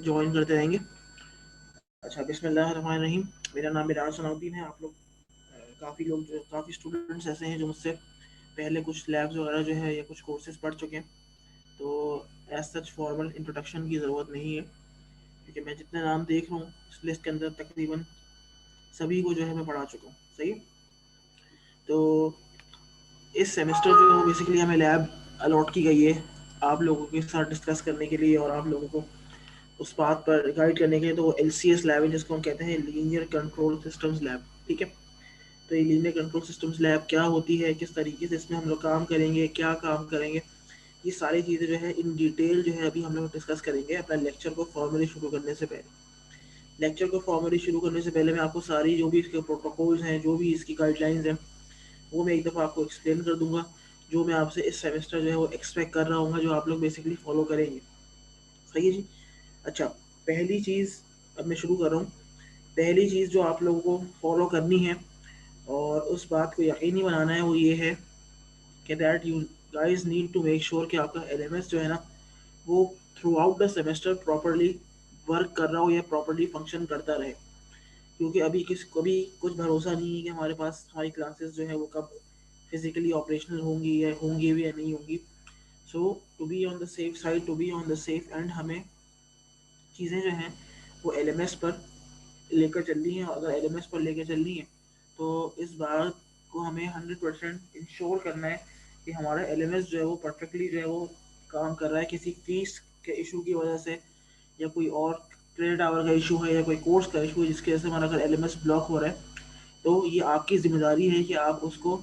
Join करते रहेंगे। अच्छा, बिस्मिल्लाहिर्रहमानिर्रहीम। मेरा नाम मिराज सनाउद्दीन है। आप लोग काफ़ी लोग जो काफ़ी स्टूडेंट्स ऐसे हैं जो मुझसे पहले कुछ लैब्स वगैरह जो है या कुछ कोर्सेज पढ़ चुके हैं, तो एज सच फॉर्मल इंट्रोडक्शन की ज़रूरत नहीं है, क्योंकि मैं जितने नाम देख रहा हूँ इस लिस्ट के अंदर तकरीबन सभी को जो है मैं पढ़ा चुका हूँ। सही है। तो इस सेमेस्टर जो बेसिकली हमें लैब अलॉट की गई है आप लोगों के साथ डिस्कस करने के लिए और आप लोगों को उस बात पर गाइड करने के लिए, तो वो LCS लैब है जिसको हम कहते हैं लीनियर कंट्रोल सिस्टम्स लैब। ठीक है। तो ये लीनियर कंट्रोल सिस्टम्स लैब क्या होती है, किस तरीके से इसमें हम लोग काम करेंगे, क्या काम करेंगे, ये सारी चीज़ें जो है इन डिटेल जो है अभी हम लोग डिस्कस करेंगे अपना लेक्चर को फॉर्मली शुरू करने से पहले। लेक्चर को फॉर्मली शुरू करने से पहले मैं आपको सारी जो भी इसके प्रोटोकॉल्स हैं, जो भी इसकी गाइडलाइंस हैं, वो मैं एक दफ़ा आपको एक्सप्लेन कर दूंगा, जो मैं आपसे इस सेमेस्टर जो है वो एक्सपेक्ट कर रहा हूँ, जो आप लोग बेसिकली फॉलो करेंगे। सही है जी। अच्छा, पहली चीज़ अब मैं शुरू कर रहा हूँ। पहली चीज़ जो आप लोगों को फॉलो करनी है और उस बात को यकीनी बनाना है, वो ये है कि that you guys need to make sure कि आपका LMS जो है ना, वो throughout the semester properly work कर रहा हो या प्रॉपरली फंक्शन करता रहे। क्योंकि अभी कभी कुछ भरोसा नहीं है कि हमारे पास हमारी क्लासेस जो है वो कब फिजिकली ऑपरेशनल होंगी या होंगी भी या नहीं होंगी। So to be on the safe side, to be on the safe end, हमें चीज़ें जो हैं वो LMS पर लेकर चलनी है। अगर LMS पर लेकर चलनी है तो इस बात को हमें 100% इंश्योर करना है कि हमारा LMS जो है वो परफेक्टली जो है वो काम कर रहा है। किसी फीस के इशू की वजह से या कोई और क्रेडिट आवर का इशू है या कोई कोर्स का इशू है जिसकी वजह से हमारा अगर LMS ब्लॉक हो रहा है, तो ये आपकी जिम्मेदारी है कि आप उसको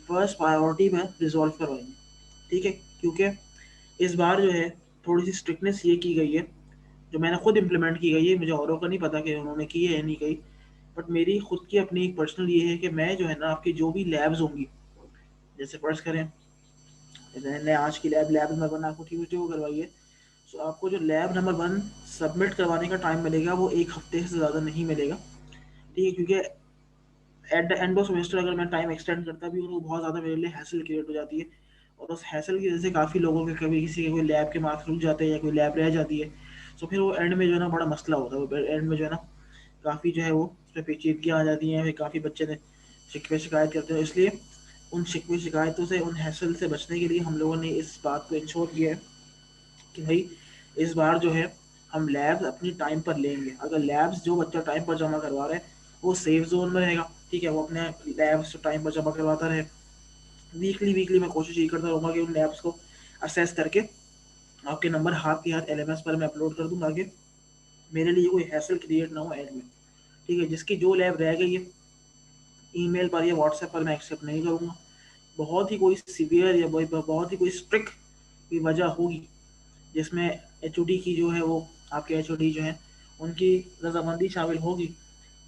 फर्स्ट प्रायोरिटी में रिजॉल्व करवाएंगे। ठीक है। क्योंकि इस बार जो है थोड़ी सी स्ट्रिक्टनेस ये की गई है, जो मैंने खुद इम्प्लीमेंट की गई है, मुझे औरों का नहीं पता कि उन्होंने की है या नहीं की, बट मेरी खुद की अपनी एक पर्सनल ये है कि मैं जो है ना आपकी जो भी लैब्स होंगी, जैसे फर्ज करें मैंने आज की लैब नंबर 1 आपको ट्यूजडे को करवाई है, तो आपको जो लैब नंबर 1 सबमिट करवाने का टाइम मिलेगा वो एक हफ्ते से ज़्यादा नहीं मिलेगा। ठीक है। क्योंकि at the end of semester अगर मैं टाइम एक्सटेंड करता भी हूँ तो बहुत ज़्यादा मेरे लिए हैसल क्रिएट हो जाती है, और उस हैसल की वजह से काफ़ी लोगों के कभी किसी के कोई लैब के मार्क्स रुक जाते हैं या कोई लैब रह जाती है। तो फिर वो एंड में जो है ना बड़ा मसला होता है, वो एंड में जो है ना काफ़ी जो है वो उस पर पेचीदगियाँ आ जाती हैं, फिर काफ़ी बच्चे ने शिकवे शिकायत करते हैं। इसलिए उन शिकवे शिकायतों से, उन हैसल से बचने के लिए हम लोगों ने इस बात को इंश्योर किया है कि भाई इस बार जो है हम लैब्स अपनी टाइम पर लेंगे। अगर लैब्स जो बच्चा टाइम पर जमा करवा रहा है वो सेफ जोन में रहेगा। ठीक है। वो अपने लैब्स टाइम पर जमा करवाता रहे। वीकली वीकली मैं कोशिश यही करता रहूँगा कि उन लैब्स को असेस करके आपके नंबर हाथ के हाथ LMS पर मैं अपलोड कर दूंगा कि मेरे लिए कोई हैसल क्रिएट ना हो एंड में। ठीक है। जिसकी जो लैब रह गई है ईमेल पर या व्हाट्सएप पर मैं एक्सेप्ट नहीं करूँगा। बहुत ही कोई सीवियर या बहुत ही कोई स्ट्रिक्ट की वजह होगी जिसमें HOD की जो है वो आपके HOD जो है उनकी रजामंदी शामिल होगी,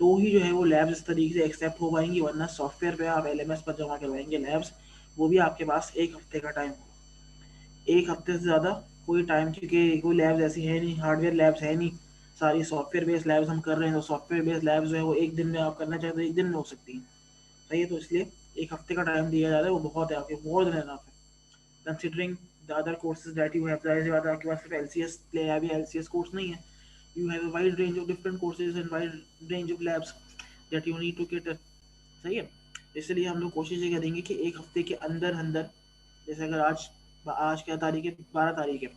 तो ही जो है वो लैब्स इस तरीके से एक्सेप्ट हो पाएंगी, वरना सॉफ्टवेयर पे आप LMS पर जमा करवाएंगे लैब्स, वो भी आपके पास एक हफ्ते का टाइम होगा। एक हफ्ते से ज़्यादा कोई टाइम, क्योंकि कोई लैब्स ऐसी है नहीं, हार्डवेयर लैब्स है नहीं, सारी सॉफ्टवेयर बेस्ड लैब्स हम कर रहे हैं। तो सॉफ्टवेयर बेस्ड लैब्स जो है वो एक दिन में आप करना चाहें तो एक दिन में हो सकती हैं। सही है। तो इसलिए एक हफ्ते का टाइम दिया जा रहा है, वो बहुत है, आपके मोर देन एनफ है considering the other courses that you have. जाहिर सी बात है आपके पास सिर्फ LCS लैब या LCS कोर्स नहीं है, you have a wide range of different courses and wide range of labs that you need to cater। सही है। इसलिए हम लोग कोशिश ये करेंगे कि एक हफ्ते के अंदर अंदर, जैसे अगर आज आज क्या तारीख है, 12 तारीख है,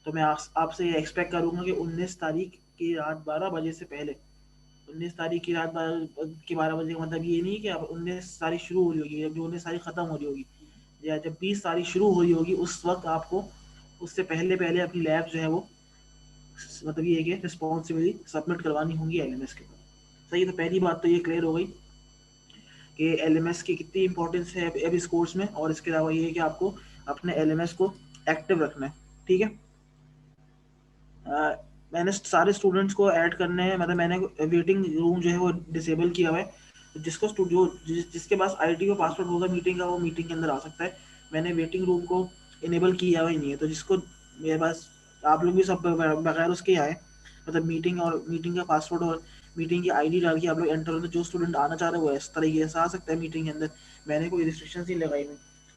तो मैं आपसे ये एक्सपेक्ट करूंगा कि 19 तारीख की रात 12 बजे से पहले, 19 तारीख की रात 12 बजे का मतलब ये नहीं कि अब 19 तारीख शुरू हो रही होगी, जब 19 तारीख खत्म हो रही होगी या जब 20 तारीख शुरू हो रही होगी, उस वक्त आपको उससे पहले पहले अपनी लैब जो है वो मतलब ये है कि रिस्पॉन्सिबिलिटी सबमिट करवानी होंगी LMS के ऊपर। सही है। तो पहली बात तो ये क्लियर हो गई कि LMS की कितनी इंपॉर्टेंस है अब इस कोर्स में, और इसके अलावा ये है कि आपको अपने LMS को एक्टिव रखना है। ठीक है। मैंने सारे स्टूडेंट्स को ऐड करने हैं, मतलब मैंने वेटिंग रूम जो है वो डिसेबल किया हुआ है। तो जिसको स्टूडियो जिसके पास ID और पासवर्ड होगा मीटिंग का, वो मीटिंग के अंदर आ सकता है। मैंने वेटिंग रूम को इनेबल किया हुआ ही नहीं है, तो जिसको मेरे पास, आप लोग भी सब बगैर उसके आए, मतलब मीटिंग का पासवर्ड और मीटिंग की ID डाल के आप लोग एंटर होते, जो स्टूडेंट आना चाह रहे हैं वो इस तरीके से आ सकता है मीटिंग के अंदर। मैंने कोई रिस्ट्रिक्शन नहीं लगाई हुई।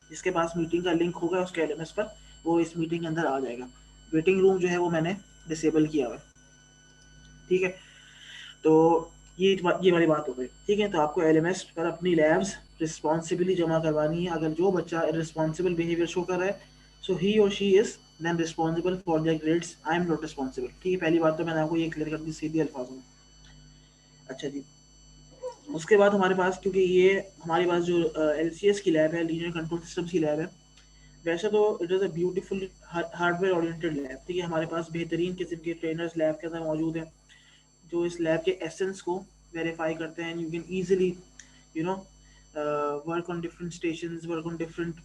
जिसके पास मीटिंग का लिंक होगा उसके LMS पर, वो इस मीटिंग के अंदर आ जाएगा। वेटिंग रूम जो है वो मैंने डिसेबल किया हुआ है। ठीक है, तो ये वाली बात हो गई। ठीक है, तो आपको एलएमएस पर अपनी लैब्स रिस्पॉन्सिबली जमा करवानी है। अगर जो बच्चा रिस्पॉन्सिबल बिहेवियर शो कर रहा है, सो ही और she is then responsible for their grades, I am not responsible. ठीक है, पहली बात तो मैंने आपको ये क्लियर कर दी सीधे अल्फाजों में। अच्छा जी, उसके बाद हमारे पास, क्योंकि ये हमारे पास जो एलसीएस की लैब है, लीनियर कंट्रोल सिस्टम्स की लैब है, वैसे तो it is a beautiful hardware oriented lab. ठीक है, हमारे पास बेहतरीन किस्म के ट्रेनर्स लैब के अंदर मौजूद हैं जो इस लैब के एसेंस को वेरीफाई करते हैं। You can easily you know work on different stations, work on different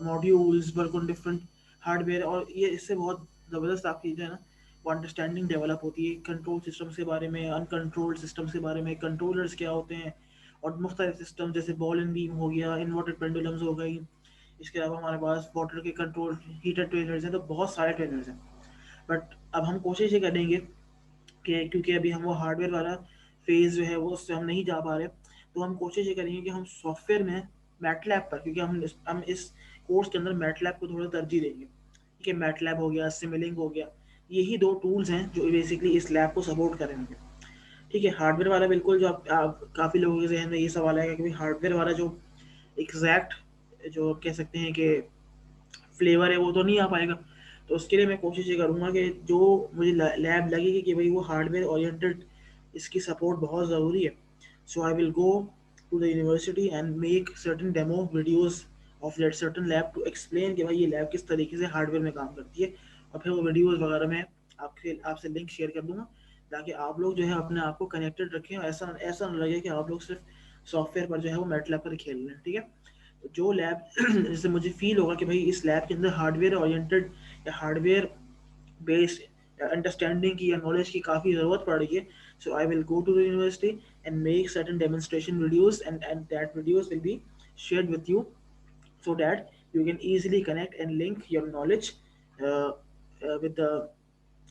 modules, work on different hardware, और ये इससे बहुत ज़बरदस्त आपकी जो है ना वो अंडरस्टैंडिंग डेवलप होती है कंट्रोल सिस्टम्स के बारे में, अनकंट्रोल्ड सिस्टम्स के बारे में, कंट्रोलर्स क्या होते हैं, और मुख्तलिफ सिस्टम जैसे बॉल एंड बीम हो गया, इन्वर्टेड पेंडुलम्स हो गई। इसके अलावा हमारे पास वाटर के कंट्रोल हीटर ट्रेनर्स हैं, तो बहुत सारे ट्रेनर्स हैं। बट अब हम कोशिश ये करेंगे कि क्योंकि अभी हम वो हार्डवेयर वाला फेज़ जो है वो उससे हम नहीं जा पा रहे, तो हम कोशिश ये करेंगे कि हम सॉफ्टवेयर में मैटलैब पर, क्योंकि हम इस कोर्स के अंदर मैटलैब को थोड़ा तरजीह देंगे। ठीक है, मैटलैब हो गया, सिमिलिंग हो गया, यही दो टूल्स हैं जो बेसिकली इस लैब को सपोर्ट करेंगे। ठीक है, हार्डवेयर वाला बिल्कुल जो आप काफ़ी लोगों के जहन में ये सवाल आएगा कि हार्डवेयर वाला जो एग्जैक्ट जो कह सकते हैं कि फ्लेवर है वो तो नहीं आ पाएगा। तो उसके लिए मैं कोशिश ये करूँगा कि जो मुझे लैब लगेगी कि भाई वो हार्डवेयर ओरिएंटेड, इसकी सपोर्ट बहुत ज़रूरी है। So I will go to the university and make certain demo videos of that certain lab to explain कि भाई ये लैब किस तरीके से हार्डवेयर में काम करती है, और फिर वो वीडियोज़ वगैरह मैं आपसे लिंक शेयर कर दूँगा, ताकि आप लोग जो है अपने आप को कनेक्टेड रखें, और ऐसा ऐसा ना लगे कि आप लोग सिर्फ सॉफ्टवेयर पर जो है वो मैटलैब पर खेल रहे हैं। ठीक है, जो लैब जैसे मुझे फील होगा कि भाई इस लैब के अंदर हार्डवेयर ओरिएंटेड या हार्डवेयर बेस्ड अंडरस्टैंडिंग की या नॉलेज की काफ़ी ज़रूरत पड़ रही है, so I will go to the university and make certain demonstration videos, and that videos will be shared with you, so that you can easily connect and link your knowledge with the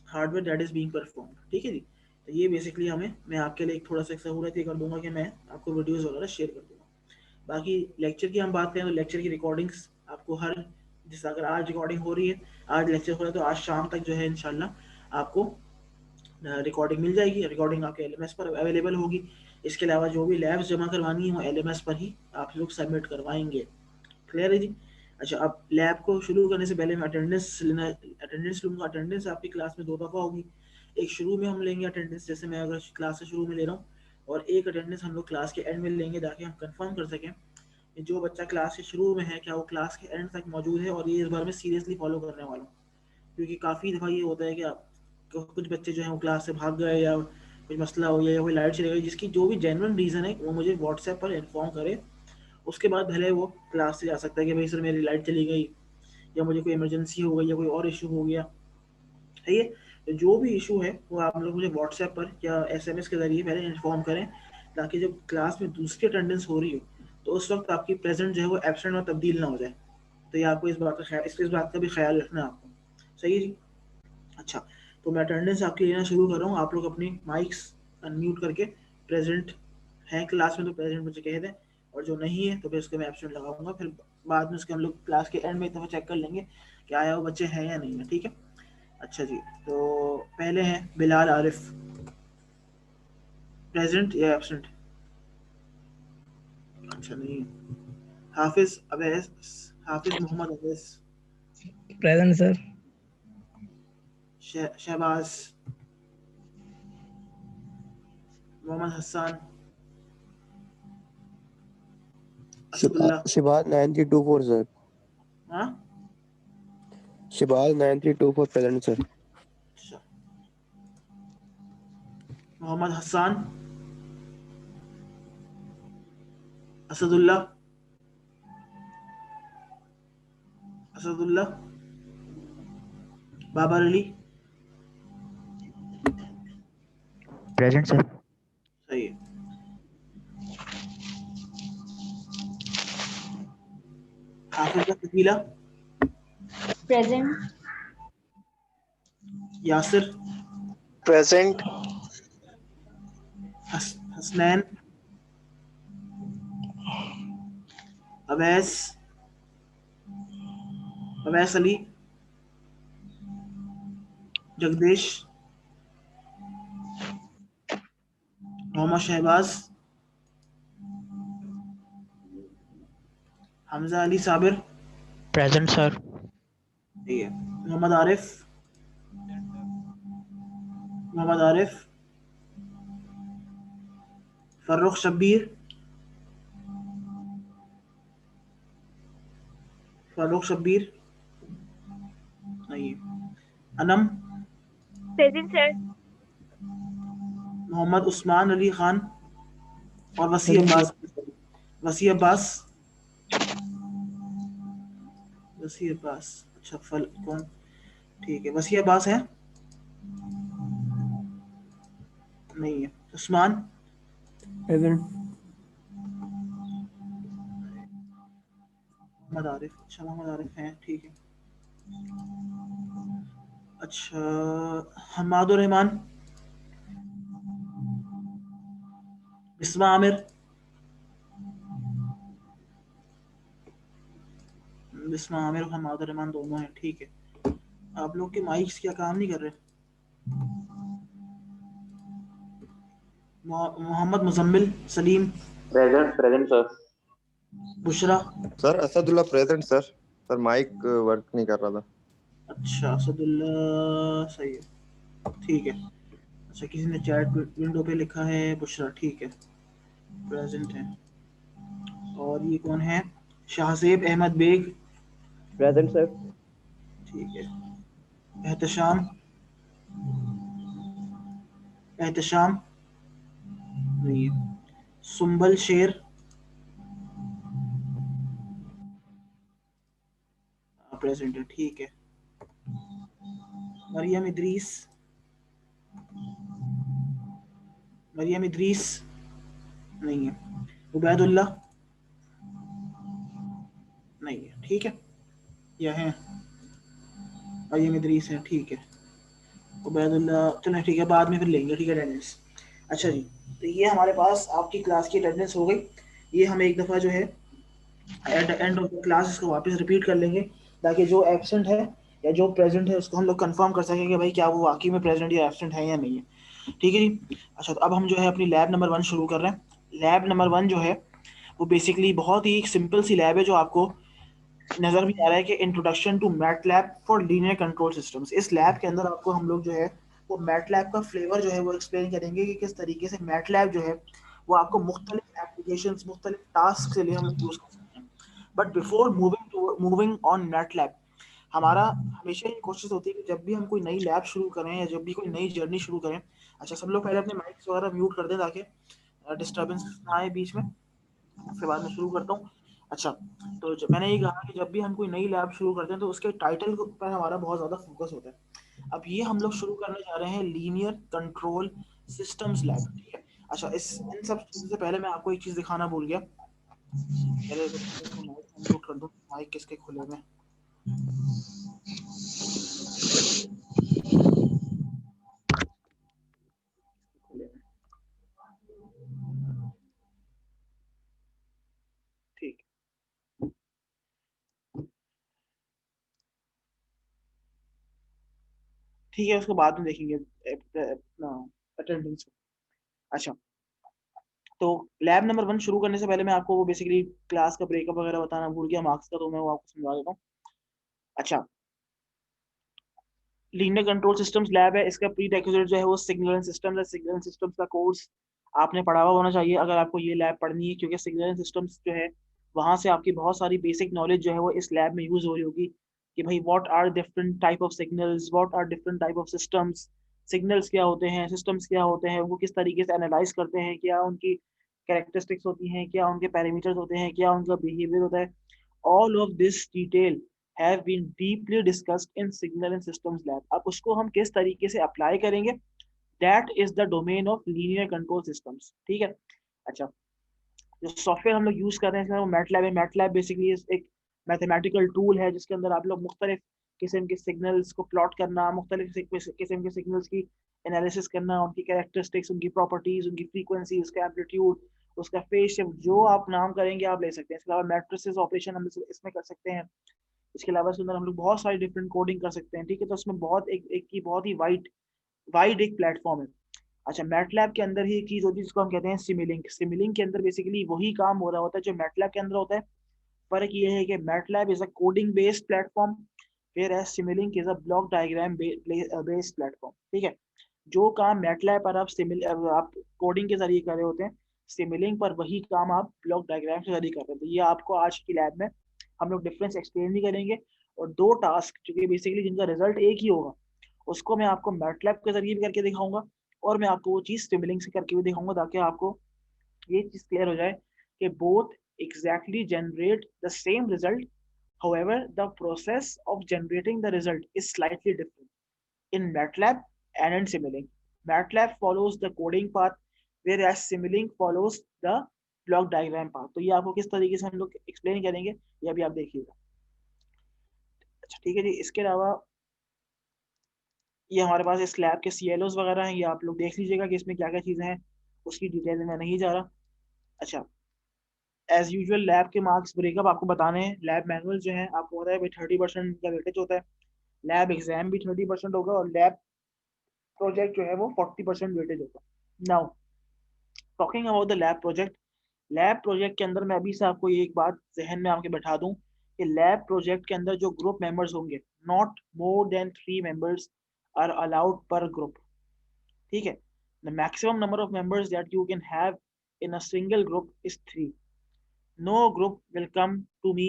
hardware that is being performed। ठीक है जी, तो ये basically मैं आपके लिए एक थोड़ा सा एक सहूलत ये कर दूंगा कि मैं आपको वीडियोस वगैरह शेयर कर दूंगा। बाकी लेक्चर की हम बात करें तो लेक्चर की रिकॉर्डिंग्स आपको जैसे अगर आज रिकॉर्डिंग हो रही है, आज लेक्चर हो रहा है, तो आज शाम तक जो है इंशाल्लाह आपको रिकॉर्डिंग मिल जाएगी। रिकॉर्डिंग आपके एलएमएस पर अवेलेबल होगी। इसके अलावा जो भी लैब्स जमा करवानी है वो एलएमएस पर ही आप लोग सबमिट करवाएंगे। क्लियर है जी? अच्छा, अब लैब को शुरू करने से पहले मैं अटेंडेंस लूँगा। अटेंडेंस आपकी क्लास में 2 दफ़ा होगी। एक शुरू में हम लेंगे अटेंडेंस, जैसे मैं अगर क्लास से शुरू में ले रहा हूँ, और एक अटेंडेंस हम लोग क्लास के एंड में लेंगे, ताकि हम कंफर्म कर सकें कि जो बच्चा क्लास के शुरू में है क्या वो क्लास के एंड तक मौजूद है, और ये इस बार मैं सीरियसली फॉलो करने वाला हूँ। क्योंकि काफ़ी दफ़ा ये होता है कि कुछ बच्चे जो हैं वो क्लास से भाग गए, या कुछ मसला हो गया, या कोई लाइट चली गई, जिसकी जो भी जेन्युइन रीज़न है वो मुझे व्हाट्सएप पर इन्फॉर्म करे। उसके बाद भले वो क्लास से जा सकता है कि भाई सर मेरी लाइट चली गई, या मुझे कोई इमरजेंसी हो गई, या कोई और इशू हो गया है। ये तो जो भी इशू है वो आप लोग मुझे व्हाट्सएप पर या एसएमएस के ज़रिए पहले इन्फॉर्म करें, ताकि जब क्लास में दूसरी अटेंडेंस हो रही हो तो उस वक्त आपकी प्रेजेंट जो है वो एब्सेंट में तब्दील ना हो जाए। तो ये आपको इस बात का भी ख्याल रखना है आपको। सही है जी? अच्छा, तो मैं अटेंडेंस आपकी लेना शुरू कर रहा हूँ। आप लोग अपनी माइक्स अनम्यूट करके प्रेजेंट हैं क्लास में तो प्रेजेंट मुझे कह दें, और जो नहीं है तो फिर उसके मैं एब्सेंट लगाऊंगा। फिर बाद में उसके हम लोग क्लास के एंड में एक दफ़ा चेक कर लेंगे कि आया वो बच्चे हैं या नहीं है। ठीक है? अच्छा जी, तो पहले हैं बिलाल आरिफ, प्रेजेंट या एब्सेंट? अच्छा, नहीं है। Hafiz Awais, Hafiz Mohammad Awais, present sir. Shahbaz, Mohammad Hasan, Asadullah. Shibal 9324 sir. हाँ, Shibal 9324 present sir. अच्छा, मोहम्मद हसन, असदुल्ला, असदुल्ला, बाबर अली। Present sir. सही है। Hafiza Fakila, present. Yasir, present. Hasnain, Awais, Awais Ali, Jagdish, Mohammad Shahbaz, Hamza Ali Sabir, Present, sir. ठीक है, मोहम्मद आरिफ, मोहम्मद आरिफ, फर्रुख शब्बीर, फर्रुख शब्बीर नहीं है, अनम, Present, sir. मोहम्मद उस्मान अली खान और वसी Present, अब्बास, वसी अब्बास, वसी अब्बास, अच्छा फल कौन, ठीक है, वसी अब्बास है नहीं है, उस्मान, Present. मोहम्मद आरिफ, अच्छा मोहम्मद आरिफ हैं, ठीक है, अच्छा हमादुर रहमान, बिस्मा आमिर, बिस्मा आमिर और हमादुर रहमान दोनों हैं, ठीक है। आप लोग के माइक्स क्या काम नहीं कर रहे? Mohammad Muzammil, Salim, present sir. Bushra, sir Asadullah present sir. Sir mike work नहीं कर रहा था। अच्छा असदुल्ला, सही है, ठीक है। अच्छा किसी ने चैट विंडो पे लिखा है बुशरा, ठीक है, प्रेजेंट है। और ये कौन है? Shahzeb Ahmed Baig, Present, sir. ठीक है। एहतशाम, एहतशाम नहीं है। सुंबल शेर, प्रेजेंट है, ठीक है। मरियम इदरीस, मरियम इदरीस नहीं है। उबैदुल्ला नहीं है, ठीक है, यह है मरियम इदरीस है, ठीक है। उबैदुल्ला चलो ठीक है, बाद में फिर लेंगे, ठीक है, अटेंडेंस। अच्छा जी, तो ये हमारे पास आपकी क्लास की अटेंडेंस हो गई। ये हम एक दफ़ा जो है at the end of the class इसको वापस रिपीट कर लेंगे, ताकि जो एब्सेंट है या जो प्रेजेंट है उसको हम लोग कंफर्म कर सकें कि भाई क्या वो वाकई में प्रेजेंट या एब्सेंट है या नहीं है, ठीक है जी। अच्छा तो अब हम जो है अपनी लैब नंबर 1 शुरू कर रहे हैं। लैब नंबर 1 जो है वो बेसिकली बहुत ही सिंपल सी लैब है, जो आपको नज़र भी आ रहा है कि introduction to MATLAB for linear control systems. इस लैब के अंदर आपको हम लोग जो है वो मैटलैब का फ्लेवर जो है वो एक्सप्लेन करेंगे कि किस तरीके से मैटलैब जो है वो आपको मुख्तलिफ एप्लीकेशंस, मुख्तलिफ टास्क के लिए हम यूज़ कर सकते हैं। But before moving on MATLAB, हमारा हमेशा ये कोशिश होती है कि जब भी हम कोई नई लैब शुरू करें या जब भी कोई नई जर्नी शुरू करें, अच्छा सब लोग पहले अपने माइक्स वगैरह म्यूट कर दें ताकि डिस्टर्बेंस ना आए बीच में, उसके बाद मैं शुरू करता हूँ। अच्छा तो मैंने ये कहा कि जब भी हम कोई नई लैब शुरू करते हैं तो उसके टाइटल पर हमारा बहुत ज़्यादा फोकस होता है। अब ये हम लोग शुरू करने जा रहे हैं लीनियर कंट्रोल सिस्टम्स लैब, ठीक है। अच्छा इस इन सब चीज़ों से पहले मैं आपको एक चीज़ दिखाना भूल गया, पहले तो माइक म्यूट कर दूँ, माइक किसके खुले हुए हैं। खुले हुए हैं। ठीक ठीक है, उसको बाद में देखेंगे अटेंडेंस। अच्छा तो लैब नंबर 1 शुरू करने से पहले मैं आपको वो बेसिकली क्लास का ब्रेकअप वगैरह बताना भूल गया, मार्क्स का, तो मैं वो आपको समझा देता हूँ। अच्छा लीनियर कंट्रोल सिस्टम्स लैब है, इसका प्री रिक्विजिट जो है वो सिग्नल एंड सिस्टम्स है। सिग्नल एंड सिस्टम्स का कोर्स आपने पढ़ा हुआ होना चाहिए अगर आपको ये लैब पढ़नी है, क्योंकि सिग्नल एंड सिस्टम्स जो है वहाँ से आपकी बहुत सारी बेसिक नॉलेज जो है वो इस लैब में यूज हो रही होगी कि भाई what are different type of signals, what are different type of systems, signals क्या होते हैं, सिस्टम्स क्या होते हैं, वो किस तरीके से एनालाइज करते हैं, क्या उनकी कैरेक्टरिस्टिक्स होती हैं, क्या उनके पैरामीटर्स होते हैं, क्या उनका बिहेवियर होता है। All of this detail have been deeply discussed in signal and systems lab। अब उसको हम किस तरीके से अप्लाई करेंगे, that is the domain of linear control systems, ठीक है। अच्छा जो सॉफ्टवेयर हम लोग यूज कर रहे हैं वो मैटलैब है। मैटलैब बेसिकली एक मैथमेटिकल टूल है जिसके अंदर आप लोग मुख्तलिफ किस्म के सिग्नल्स को प्लॉट करना, मुख्तलिफ किस्म के सिग्नल्स की एनालिसिस करना, उनकी कैरेक्टरिस्टिक्स, उनकी प्रॉपर्टीज, उनकी फ्रीक्वेंसी, उसका एम्पलीट्यूड, उसका फेज शिफ्ट, जो आप नाम करेंगे आप ले सकते हैं। इसके अलावा मैट्रिसेस ऑपरेशन हम इसमें कर सकते हैं। इसके अलावा इसके अंदर हम लोग बहुत सारी डिफरेंट कोडिंग कर सकते हैं, ठीक है। तो उसमें बहुत एक की बहुत ही वाइड वाइड एक प्लेटफॉर्म है। अच्छा, मैटलैब के अंदर ही एक चीज होती है जिसको हम कहते हैं सिमिलिंक। सिमिलिंक के अंदर बेसिकली वही काम हो रहा होता है जो मैटलैब के अंदर होता है। फर्क ये है कि MATLAB is a coding based platform, फिर है Simulink is a block diagram based platform. ठीक है, जो काम मैटलैब पर आप कोडिंग के जरिए कर रहे होते हैं, सिमिलिंक पर वही काम आप ब्लॉक डायग्राम के जरिए कर रहे होते हैं। ये आपको आज की लैब में हम लोग डिफरेंस एक्सप्लेन भी करेंगे, और दो टास्क जो कि बेसिकली जिनका रिजल्ट एक ही होगा उसको मैं आपको मैटलैब के जरिए भी करके दिखाऊंगा, और मैं आपको वो चीज़ सिमिलिंक से करके भी दिखाऊंगा, ताकि आपको ये चीज़ क्लियर हो जाए कि both exactly generate the same result. However, the process of generating the result is slightly different in MATLAB and in Simulink. MATLAB follows the coding path, whereas Simulink follows the block diagram path. तो ये आपको किस तरीके से हम लोग explain करेंगे ये अभी आप देखिएगा। अच्छा ठीक है जी, इसके अलावा ये हमारे पास इस लैब के CLOs वगैरह हैं, ये आप लोग देख लीजिएगा कि इसमें क्या क्या चीज़ें हैं, उसकी डिटेल में मैं नहीं जा रहा। अच्छा, एज यूजुअल लैब के मार्क्स ब्रेकअप आपको बताने हैं। लैब मैनुअल जो है आपको पता है भाई 30% का वेटेज होता है, लैब एग्जाम भी 30% होगा, और लैब प्रोजेक्ट जो है वो 40% वेटेज होगा। Now talking about the lab project, lab project के अंदर मैं अभी से आपको ये एक बात जहन में आपके बैठा दूं कि लैब प्रोजेक्ट के अंदर जो ग्रुप मेंबर्स होंगे, not more than 3 members are allowed per group. ठीक है, the maximum number of members that you can have in a single group is 3। No group will come to me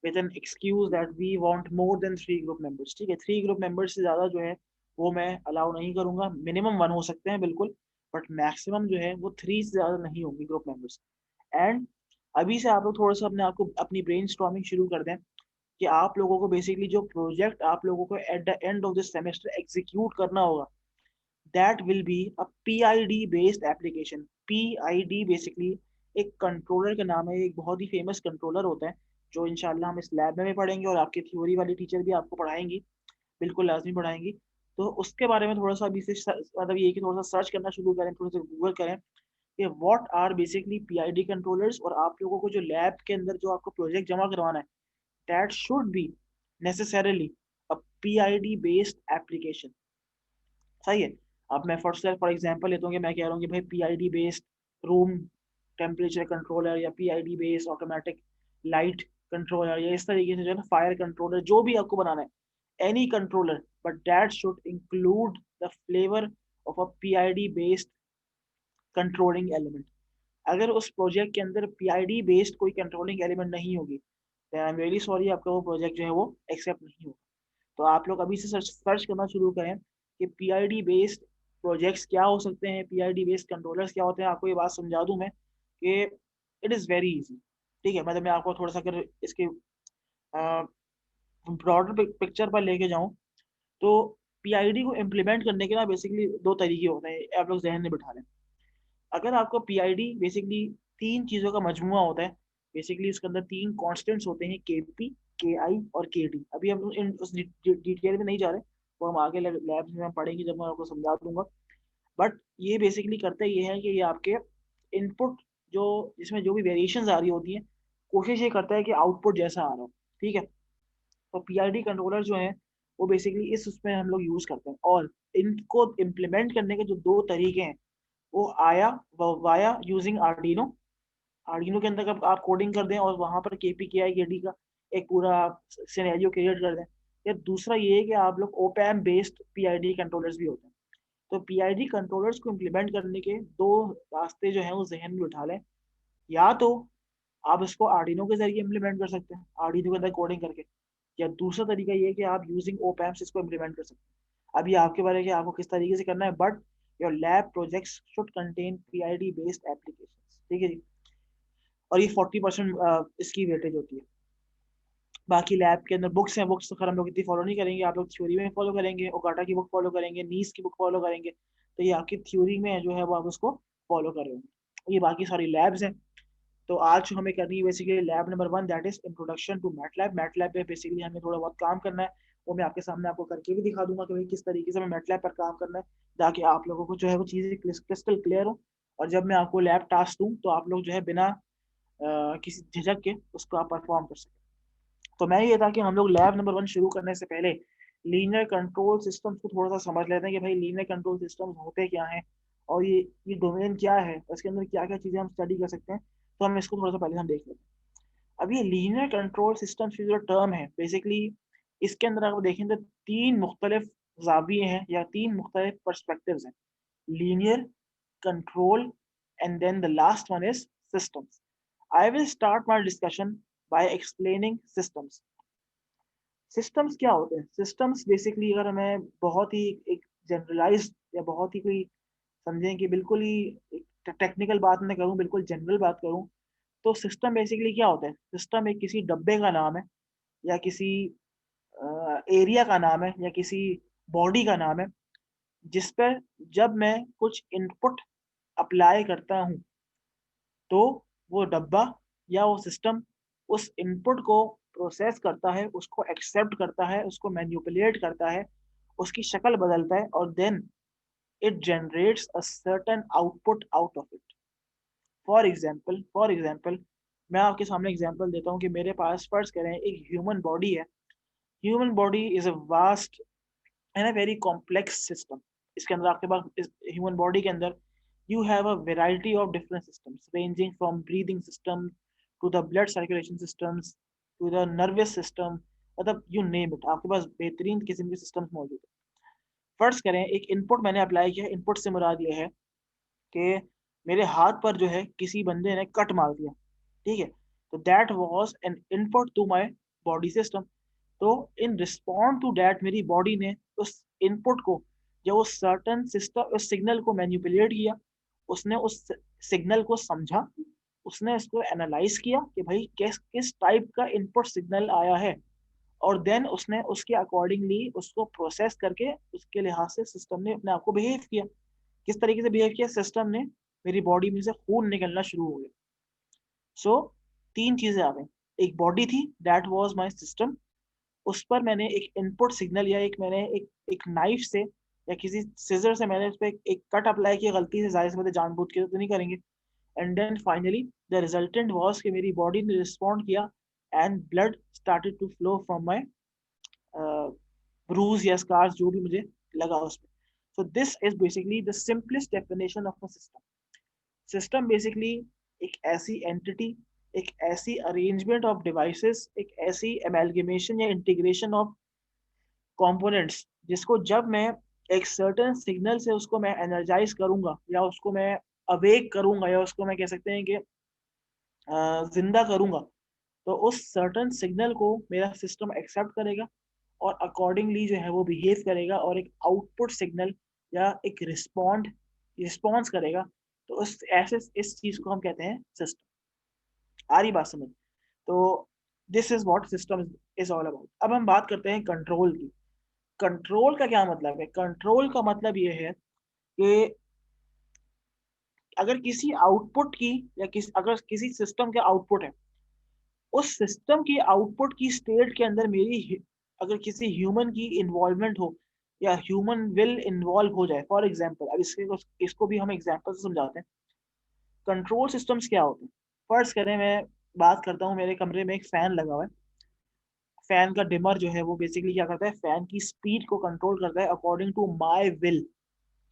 with an excuse that we want more than 3 group members। ठीक है, 3 group members से ज्यादा जो है वो मैं allow नहीं करूंगा। मिनिमम 1 हो सकते हैं बिल्कुल, बट मैक्सिमम जो है वो 3 से ज्यादा नहीं होंगे ग्रुप मेंबर्स। एंड अभी से आप लोग थोड़ा सा अपने आपको अपनी ब्रेन स्टॉर्मिंग शुरू कर दें कि आप लोगों को बेसिकली जो प्रोजेक्ट आप लोगों को at the end of this semester execute करना होगा, that will be a PID based application। PID basically एक कंट्रोलर का नाम है, एक बहुत ही फेमस कंट्रोलर होता है जो इंशाल्लाह हम इस लैब में भी पढ़ेंगे, और आपकी थ्योरी वाली टीचर भी आपको पढ़ाएंगी, बिल्कुल लाजमी पढ़ाएंगी। तो उसके बारे में थोड़ा सा अभी से मतलब ये कि थोड़ा सा सर्च करना शुरू करें, थोड़ा सा गूगल करें कि what are basically PID controllers, और आप लोगों को जो लैब के अंदर जो आपको प्रोजेक्ट जमा करवाना है, that should be necessarily a PID based application. सही है। अब मैं फॉर एग्जांपल लेता हूँ कि मैं कह रहा हूँ कि भाई PID based room temperature controller, या PID based automatic light controller, या इस तरीके से जो है ना फायर कंट्रोलर, जो भी आपको बनाना है, any controller, but that should include the flavour of a PID based controlling element. अगर उस प्रोजेक्ट के अंदर PID बेस्ड कोई कंट्रोलिंग एलिमेंट नहीं होगी, आई एम वेरी सॉरी, आपका वो प्रोजेक्ट जो है वो एक्सेप्ट नहीं होगा। तो आप लोग अभी से सर्च करना शुरू करें कि PID बेस्ड प्रोजेक्ट्स क्या हो सकते हैं, PID बेस्ड कंट्रोलर्स क्या होते हैं। आपको ये बात समझा दूं मैं कि इट इज़ वेरी इजी। ठीक है, मतलब मैं आपको थोड़ा सा अगर इसके ब्रॉडर पिक्चर पर लेके जाऊं, तो PID को इम्प्लीमेंट करने के ना बेसिकली दो तरीके होते हैं, आप लोग जहन में बिठा लें। अगर आपको PID बेसिकली 3 चीज़ों का मजमुआ होता है, बेसिकली उसके अंदर 3 कॉन्स्टेंट्स होते हैं, KP, KI और KD। अभी हम इन उस डिटेल में नहीं जा रहे, वो हम आगे लैब में पढ़ेंगे जब मैं आपको समझा दूंगा। बट ये बेसिकली करते ये है कि ये आपके इनपुट जो इसमें जो भी वेरिएशंस आ रही होती हैं, कोशिश ये करता है कि आउटपुट जैसा आ रहा हो। ठीक है, तो PID कंट्रोलर जो है वो बेसिकली इस उसमें हम लोग यूज करते हैं, और इनको इम्प्लीमेंट करने के जो 2 तरीके हैं वो आया वाया यूजिंग आर्डिनो। आर्डिनो के अंदर आप कोडिंग कर दें और वहां पर KP KI KD का एक पूरा सिनेरियो क्रिएट कर दें, या दूसरा ये है कि आप लोग ओपैम बेस्ड PID कंट्रोलर्स भी होते हैं। तो PID कंट्रोलर्स को इम्प्लीमेंट करने के 2 रास्ते जो हैं वो जहन में उठा लें। या तो आप इसको आर्डिनो के जरिए इम्प्लीमेंट कर सकते हैं, आर्डिनो के अंदर कोडिंग करके, या दूसरा तरीका ये है कि आप यूजिंग ओपैम्स इसको इम्प्लीमेंट कर सकते हैं। अभी आपके बारे में आपको किस तरीके से करना है, but your lab projects should contain PID based applications. ठीक है जी, और ये 40% इसकी वेटेज होती है। बाकी लैब के अंदर बुक्स हैं, बुक्स तो खैर हम लोग इतनी फॉलो नहीं करेंगे, आप लोग थ्योरी में फॉलो करेंगे, ओकाटा की बुक फॉलो करेंगे, नीस की बुक फॉलो करेंगे, तो ये आपकी थ्योरी में जो है वो आप उसको फॉलो कर रहे होंगे। ये बाकी सारी लैब्स हैं। तो आज जो हमें करनी है basically lab number 1, that is introduction to MATLAB. MATLAB पे बेसिकली हमें थोड़ा बहुत काम करना है, वो मैं आपके सामने आपको करके भी दिखा दूंगा कि भाई किस तरीके से हमें मैटलैब पर काम करना है, ताकि आप लोगों को जो है वो चीज़ें क्रिस्टल क्लियर हो, और जब मैं आपको लैब टास्क दूँ तो आप लोग जो है बिना किसी झिझक के उसको आप परफॉर्म कर सकें। तो मैं ये था कि हम लोग लैब नंबर 1 शुरू करने से पहले लीनियर कंट्रोल सिस्टम्स को थोड़ा सा समझ लेते हैं कि भाई लीनियर कंट्रोल सिस्टम्स होते क्या हैं, और ये डोमेन क्या है, उसके अंदर क्या क्या चीज़ें हम स्टडी कर सकते हैं, तो हम इसको थोड़ा सा पहले हम देख लेते हैं। अब ये लीनियर कंट्रोल सिस्टम की जो टर्म है, बेसिकली इसके अंदर अगर देखें तो तीन मुख्तलिफ जाविये हैं या तीन मुख्तलिफ पर्सपेक्टिव्स हैं, linear, control, and then the last one is systems. I will start my discussion by explaining systems. Systems क्या होते हैं? Systems basically अगर मैं बहुत ही एक जनरलाइज या बहुत ही कोई समझें कि बिल्कुल ही टेक्निकल बात मैं करूं, बिल्कुल जनरल बात करूं, तो सिस्टम बेसिकली क्या होता है? सिस्टम एक किसी डब्बे का नाम है या किसी एरिया का नाम है या किसी बॉडी का नाम है, जिस पर जब मैं कुछ इनपुट अप्लाई करता हूं तो वो डब्बा या वो सिस्टम उस इनपुट को प्रोसेस करता है, उसको एक्सेप्ट करता है, उसको मैनिपुलेट करता है, उसकी शक्ल बदलता है और then it generates a certain output out of it. For example मैं आपके सामने एग्जाम्पल देता हूँ कि मेरे पास फर्ज करें एक ह्यूमन बॉडी है। Human body is a vast and a very complex system. इसके अंदर आपके पास ह्यूमन बॉडी के अंदर you have a variety of different systems ranging from breathing system to the blood circulation systems to the nervous system, मतलब you name it, आपके पास बेहतरीन किस्म के सिस्टम्स मौजूद है। फर्ज करें एक इनपुट मैंने अप्लाई किया, इनपुट से मुराद ये है कि मेरे हाथ पर जो है किसी बंदे ने कट मार दिया, ठीक है, तो that was an input to my body system. तो इन रिस्पॉन्ड टू दैट मेरी बॉडी ने उस इनपुट को या उस सर्टन सिस्टम उस सिग्नल को मैनिपुलेट किया, उसने उस सिग्नल को समझा, उसने इसको एनालाइज किया कि भाई किस टाइप का इनपुट सिग्नल आया है, और देन उसने उसके अकॉर्डिंगली उसको प्रोसेस करके उसके लिहाज से सिस्टम ने अपने आप को बिहेव किया। किस तरीके से बिहेव किया? सिस्टम ने मेरी बॉडी में से खून निकलना शुरू हो गया। सो तीन चीजें आ गई, एक बॉडी थी दैट वाज माय सिस्टम, उस पर मैंने एक इनपुट सिग्नल या मैंने एक नाइफ से या किसी सीजर से मैंने उस पर एक कट अप्लाई किया गलती से, जाहिर सी बात है जानबूझ के तो नहीं करेंगे, and then finally the resultant was कि मेरी बॉडी ने रिस्पॉन्ड किया and blood started to flow from my bruise या स्कार्स जो भी मुझे लगा उसमें। So this is basically the simplest definition of a system. System basically एक ऐसी एंटिटी, एक ऐसी अरेंजमेंट ऑफ डिवाइसेस, एक ऐसी एमेलगेमेशन या इंटीग्रेशन ऑफ कंपोनेंट्स जिसको जब मैं एक सर्टेन सिग्नल से उसको मैं एनर्जाइज करूंगा या उसको मैं अवेक करूंगा या उसको मैं कह सकते हैं कि जिंदा करूंगा, तो उस सर्टेन सिग्नल को मेरा सिस्टम एक्सेप्ट करेगा और अकॉर्डिंगली जो है वो बिहेव करेगा और एक आउटपुट सिग्नल या एक रिस्पॉन्स करेगा। तो उस ऐसे इस चीज को हम कहते हैं सिस्टम। आ रही बात समझ? तो this is what system is all about. अब हम बात करते हैं कंट्रोल की। कंट्रोल का क्या मतलब है? कंट्रोल का मतलब ये है कि अगर किसी आउटपुट की या अगर किसी सिस्टम का आउटपुट है, उस सिस्टम की आउटपुट की स्टेट के अंदर अगर किसी ह्यूमन की इन्वॉल्वमेंट हो या ह्यूमन विल इन्वॉल्व हो जाए, फॉर एग्जाम्पल, अब इसको भी हम एग्जाम्पल से समझाते हैं। कंट्रोल सिस्टम्स क्या होते हैं? फर्ज करें मैं बात करता हूँ, मेरे कमरे में एक फैन लगा हुआ है। फैन का डिमर जो है वो बेसिकली क्या करता है? फैन की स्पीड को कंट्रोल करता है अकॉर्डिंग टू माय विल।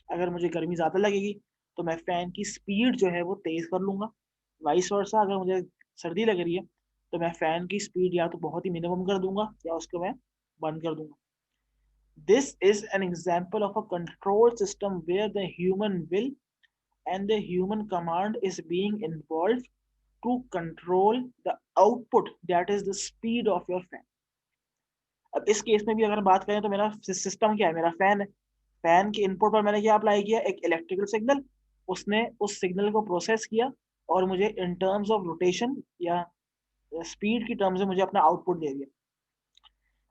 अगर मुझे गर्मी ज्यादा लगेगी तो मैं फैन की स्पीड जो है वो तेज कर लूंगा, वाइस वर्सा अगर मुझे सर्दी लग रही है तो मैं फैन की स्पीड या तो बहुत ही मिनिमम कर दूंगा या उसको मैं बंद कर दूंगा। This is an example of a control system where the human will and the human command is being involved to control the output, that is the speed of your fan. अब इस केस में भी अगर बात करें तो मेरा system क्या है? मेरा फैन है। फैन के इनपुट पर मैंने क्या अप्लाई किया? एक इलेक्ट्रिकल सिग्नल। उसने उस सिग्नल को प्रोसेस किया और मुझे इन टर्म्स ऑफ रोटेशन या स्पीड की टर्म्स में मुझे अपना आउटपुट दे दिया।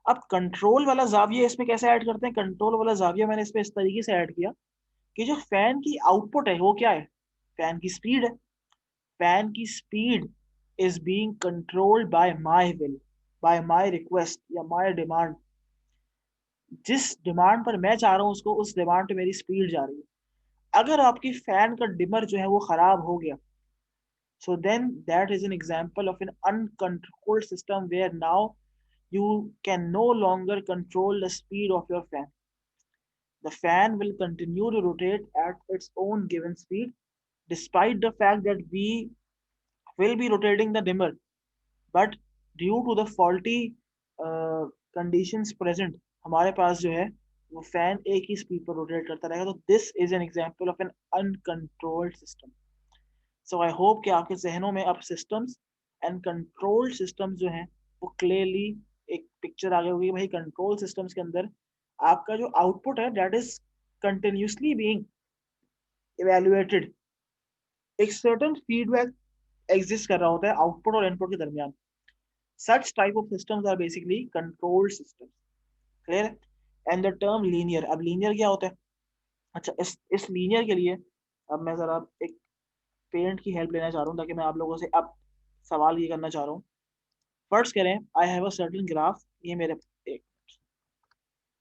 अब कंट्रोल वाला जाविया इसमें कैसे ऐड करते हैं? कंट्रोल वाला जाविया मैंने इसमें इस तरीके से ऐड किया कि जो फैन की आउटपुट है वो क्या है? फैन की स्पीड है। फैन की speed is being controlled by my will, by my request या माय डिमांड। जिस डिमांड पर मैं चाह रहा हूँ उसको, उस डिमांड पे मेरी स्पीड जा रही है। अगर आपकी फैन का डिमर जो है वो खराब हो गया, so then that is an example of an uncontrolled system where now you can no longer control the speed of your fan. the fan will continue to rotate at its own given speed, despite the fact that we will be rotating the dimmer. But due to the faulty conditions present, हमारे पास जो है वो fan एक ही speed पर rotate करता रहेगा. तो this is an example of an uncontrolled system. So I hope कि आपके जहनों में अब सिस्टम्स एंड कंट्रोल्ड सिस्टम्स जो हैं वो क्लियरली एक पिक्चर आ गई होगी. भाई कंट्रोल सिस्टम्स के अंदर आपका जो आउटपुट है that is continuously being evaluated. एक सर्टेन फीडबैक एग्जिस्ट कर रहा होता है आउटपुट और इनपुट के दरमियान. Such type of systems are basically controlled systems. Clear? And the term linear. अब linear क्या होता है? अच्छा, इस linear के लिए अब मैं जरा एक पेरेंट की हेल्प लेना चाह रहा हूँ ताकि मैं आप लोगों से अब सवाल ये करना चाह रहा हूँ. फर्स्ट करें, I have a certain graph. ये मेरे एक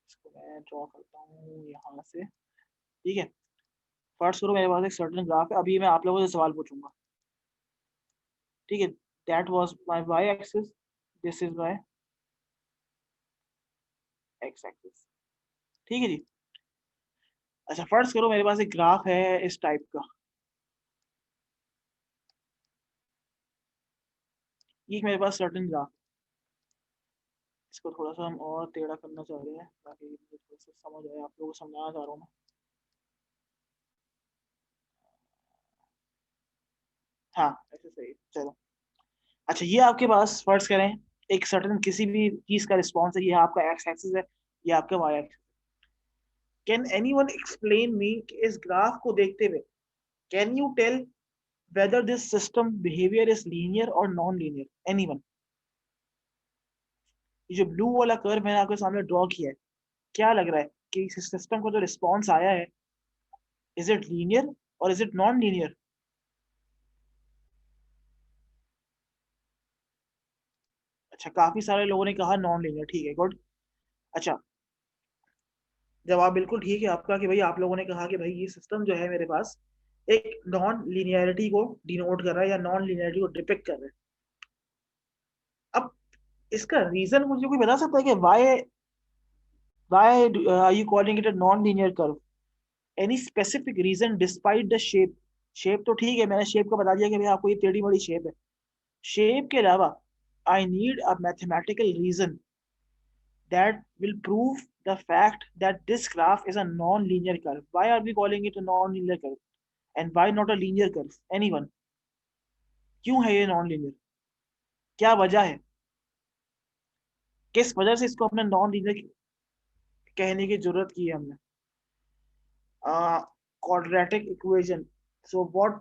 इसको मैं ड्रॉ करता हूँ यहाँ से. ठीक है, फर्स्ट करो मेरे पास एक सर्टेन ग्राफ है. अभी मैं आप लोगों से सवाल पूछूंगा. ठीक है, that was my y axis, this is my x axis. ठीक है जी. अच्छा, फर्स्ट करो मेरे पास एक ग्राफ है इस टाइप का. ये मेरे पास सर्टेन ग्राफ. इसको थोड़ा सा हम और टेढ़ा करना चाह रहे हैं ताकि मुझे थोड़ा सा समझ आए. आप लोगों को समझाना चाह रहा हूँ मैं. हाँ, ऐसे सही. चलो, अच्छा, ये आपके पास फर्ज करें एक सर्टेन किसी भी चीज का रिस्पॉन्स है. ये आपका एक्स एक्सिस है, ये आपका Y axis. Can anyone explain me कि इस ग्राफ को देखते हुए can you tell whether this system behavior is linear or non-linear? Anyone? ये जो ब्लू वाला कर्व मैंने आपके सामने ड्रॉ किया है, क्या लग रहा है कि इस सिस्टम को जो रिस्पॉन्स आया है, इज इट लीनियर और इज इट नॉन लीनियर? अच्छा, काफी सारे लोगों ने कहा नॉन लीनियर. ठीक है, गुड. अच्छा, जवाब बिल्कुल ठीक है आपका कि भाई आप लोगों ने कहा कि भाई ये सिस्टम जो है मेरे पास एक नॉन लीनियरिटी को डिनोट कर रहा है या नॉन लीनियरिटी को डिपिक्ट कर रहा है. अब इसका रीजन मुझे कोई बता सकता है कि why are you calling it a non-linear curve? Any specific reason despite the shape? Shape तो ठीक है, मैंने शेप का बता दिया कि भाई आपको ये टेढ़ी बड़ी शेप है. शेप के अलावा I need a mathematical reason that will prove the fact that this graph is a non-linear curve. Why are we calling it a non-linear curve? And why not a linear curve? Anyone? क्यों है ये non-linear? क्या वजह है? किस वजह से इसको अपने non-linear कहने की जरूरत की है हमने? Quadratic equation. So what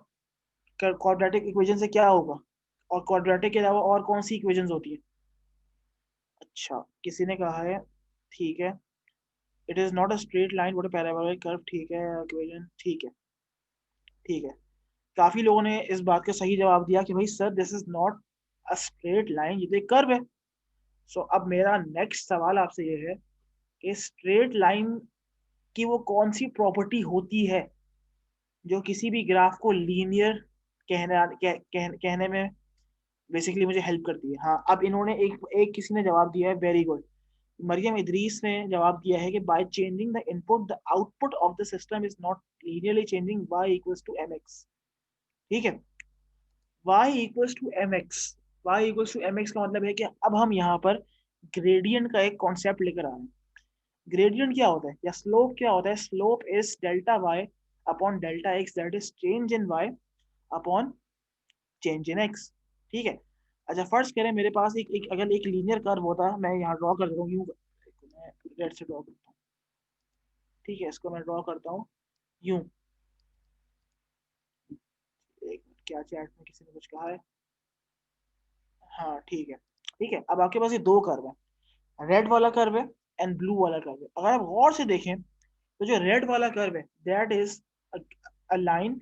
quadratic equation से क्या होगा? और क्वाड्रेटिक के अलावा और कौन सी इक्वेशंस होती है? अच्छा, किसी ने कहा है, ठीक है, it is not a straight line but a parabolic curve. ठीक है, इक्वेशन. ठीक है, ठीक है. काफी लोगों ने इस बात का सही जवाब दिया कि भाई sir this is not a straight line, ये तो एक कर्व है. सो अब मेरा नेक्स्ट सवाल आपसे ये है कि स्ट्रेट लाइन की वो कौन सी प्रॉपर्टी होती है जो किसी भी ग्राफ को लीनियर कहने में बेसिकली मुझे हेल्प करती है. हाँ, अब इन्होंने एक किसी ने जवाब दिया है, वेरी गुड. मरियम इदरीस ने जवाब दिया है कि by changing the input the output of the system is not linearly changing y equals to mx. ठीक है, y equals to mx. y equals to mx का मतलब है कि अब हम यहाँ पर ग्रेडियंट का एक कॉन्सेप्ट लेकर आ रहे हैं. ग्रेडियंट क्या होता है या स्लोप क्या होता है? Slope is delta y upon delta x, that is change in y upon change in x. ठीक है. अच्छा, फर्स्ट करें मेरे पास एक अगर एक लीनियर कर्व होता, मैं यहाँ ड्रॉ कर देता हूँ यूं. मैं रेड से ड्रॉ करता हूँ. ठीक है, इसको मैं ड्रॉ करता हूँ यूं. एक मिनट, क्या चैट में किसी ने कुछ कहा है? हाँ, ठीक है, ठीक है. अब आपके पास ये दो कर्व है, रेड वाला कर्व है एंड ब्लू वाला कर्व है. अगर आप गौर से देखें तो जो रेड वाला कर्व है that is a line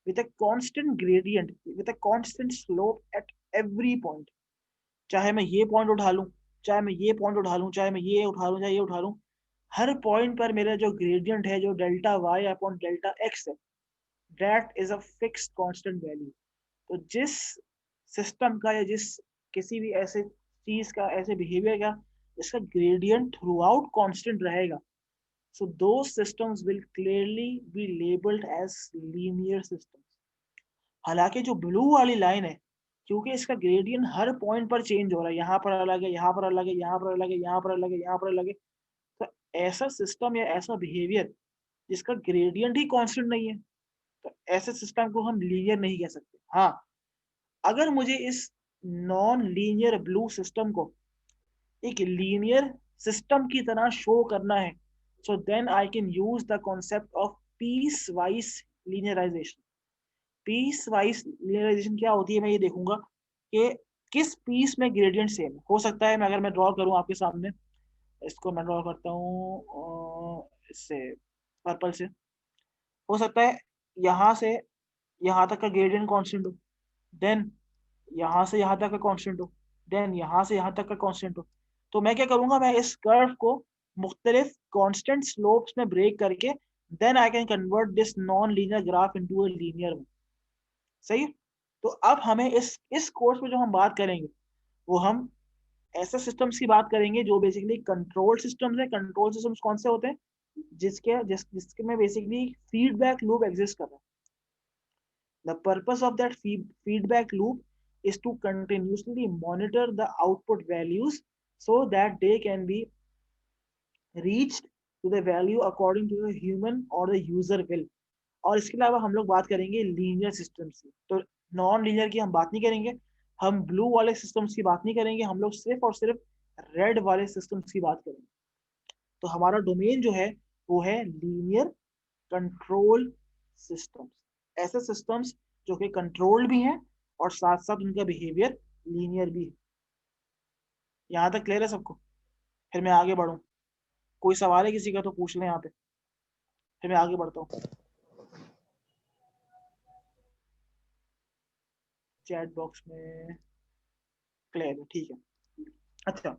with a constant gradient with a constant slope at every point. चाहे मैं ये पॉइंट उठा लूं, चाहे मैं ये पॉइंट उठा लूं, चाहे मैं ये उठा लूं, चाहे ये उठा लूं, हर पॉइंट पर मेरा जो ग्रेडियंट है जो delta Y upon delta X है that is a fixed constant value. तो जिस सिस्टम का या जिस किसी भी ऐसे चीज का ऐसे बिहेवियर का जिसका ग्रेडियंट थ्रू आउट कॉन्स्टेंट रहेगा, So those systems will clearly be labeled as linear systems. हालांकि जो ब्लू वाली लाइन है, क्योंकि इसका ग्रेडियंट हर पॉइंट पर चेंज हो रहा है, यहाँ पर अलग है, यहाँ पर अलग है, यहाँ पर अलग है, यहाँ पर अलग है, यहाँ पर अलग है, तो ऐसा सिस्टम या ऐसा बिहेवियर जिसका ग्रेडियंट ही कांस्टेंट नहीं है, तो ऐसे सिस्टम को हम लीनियर नहीं कह सकते। हाँ, अगर मुझे इस नॉन लीनियर ब्लू सिस्टम को एक लीनियर सिस्टम की तरह शो करना है, so then I can use the concept of piecewise linearization. piecewise linearization क्या होती है, मैं ये देखूंगा कि किस पीस में ग्रेडियंट सेम हो सकता है। मैं अगर मैं ड्रॉ करूं आपके सामने, इसको मैं ड्रॉ करता हूँ इससे पर्पल से, हो सकता है यहाँ से यहाँ तक का ग्रेडियंट कांस्टेंट हो, देन यहाँ से यहाँ तक का कांस्टेंट हो, देन यहाँ से यहाँ तक का कांस्टेंट हो। तो मैं क्या करूंगा, मैं इस कर्व को मुख्तलिफ कांस्टेंट स्लोप्स में ब्रेक करके then I can convert this non linear graph into a linear one. सही। तो अब हमें इस कोर्स में जो हम बात करेंगे वो हम ऐसे सिस्टम्स की बात करेंगे जो बेसिकली कंट्रोल सिस्टम्स है। कंट्रोल सिस्टम्स कौन से होते हैं, जिसके में बेसिकली फीडबैक लूप एग्जिस्ट कर रहा है। The purpose of that feedback loop is to continuously monitor the output values so that they can be reached to the value according to the human or the user will. और इसके अलावा हम लोग बात करेंगे लीनियर सिस्टम्स की। तो non linear की हम बात नहीं करेंगे, हम ब्लू वाले सिस्टम्स की बात नहीं करेंगे, हम लोग सिर्फ और सिर्फ रेड वाले सिस्टम्स की बात करेंगे। तो हमारा डोमेन जो है वो है लीनियर कंट्रोल सिस्टम्स। ऐसे सिस्टम्स जो कि कंट्रोल्ड भी हैं और साथ साथ उनका बिहेवियर लीनियर भी है। यहाँ तक क्लियर है सबको? फिर मैं आगे बढ़ूं, कोई सवाल है किसी का तो पूछ लें यहाँ पे, फिर मैं आगे बढ़ता हूँ। चैट बॉक्स में क्लियर है, ठीक है। अच्छा,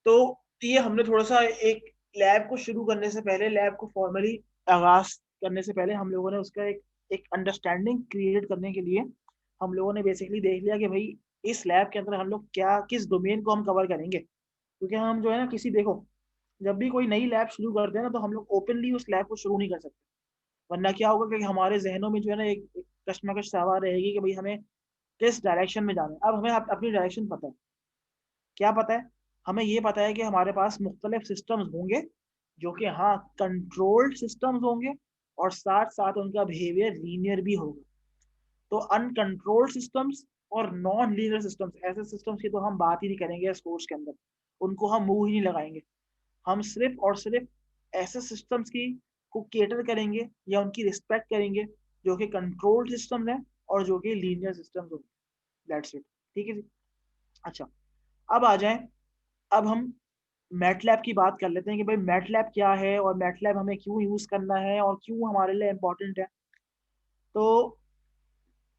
तो ये हमने थोड़ा सा एक लैब को शुरू करने से पहले, लैब को फॉर्मली आगाज करने से पहले हम लोगों ने उसका एक अंडरस्टैंडिंग क्रिएट करने के लिए हम लोगों ने बेसिकली देख लिया कि भाई इस लैब के अंदर हम लोग क्या किस डोमेन को हम कवर करेंगे। क्योंकि हम जो है ना देखो, जब भी कोई नई लैब शुरू करते हैं ना तो हम लोग ओपनली उस लैब को शुरू नहीं कर सकते, वरना क्या होगा कि हमारे जहनों में जो है ना एक कश्मकश सवार रहेगी कि भाई हमें किस डायरेक्शन में जाना है। अब हमें अपनी डायरेक्शन पता है, क्या पता है, हमें ये पता है कि हमारे पास मुख्तलिफ सिस्टम्स होंगे जो कि हाँ कंट्रोल्ड सिस्टम्स होंगे और साथ साथ उनका बिहेवियर लीनियर भी होगा। तो अनकंट्रोल्ड सिस्टम्स और नॉन लीनियर सिस्टम्स, ऐसे सिस्टम्स की तो हम बात ही नहीं करेंगे इस कोर्स के अंदर, उनको हम मुंह ही नहीं लगाएंगे। हम सिर्फ और सिर्फ ऐसे सिस्टम्स की को केटर करेंगे या उनकी रिस्पेक्ट करेंगे जो कि कंट्रोल्ड सिस्टम है और जो कि लीनियर सिस्टम्स होंगे। दैट्स इट, ठीक है जी। अच्छा, अब आ जाएं, अब हम मैटलैब की बात कर लेते हैं कि भाई मैटलैब क्या है और मैटलैब हमें क्यों यूज करना है और क्यों हमारे लिए इम्पोर्टेंट है। तो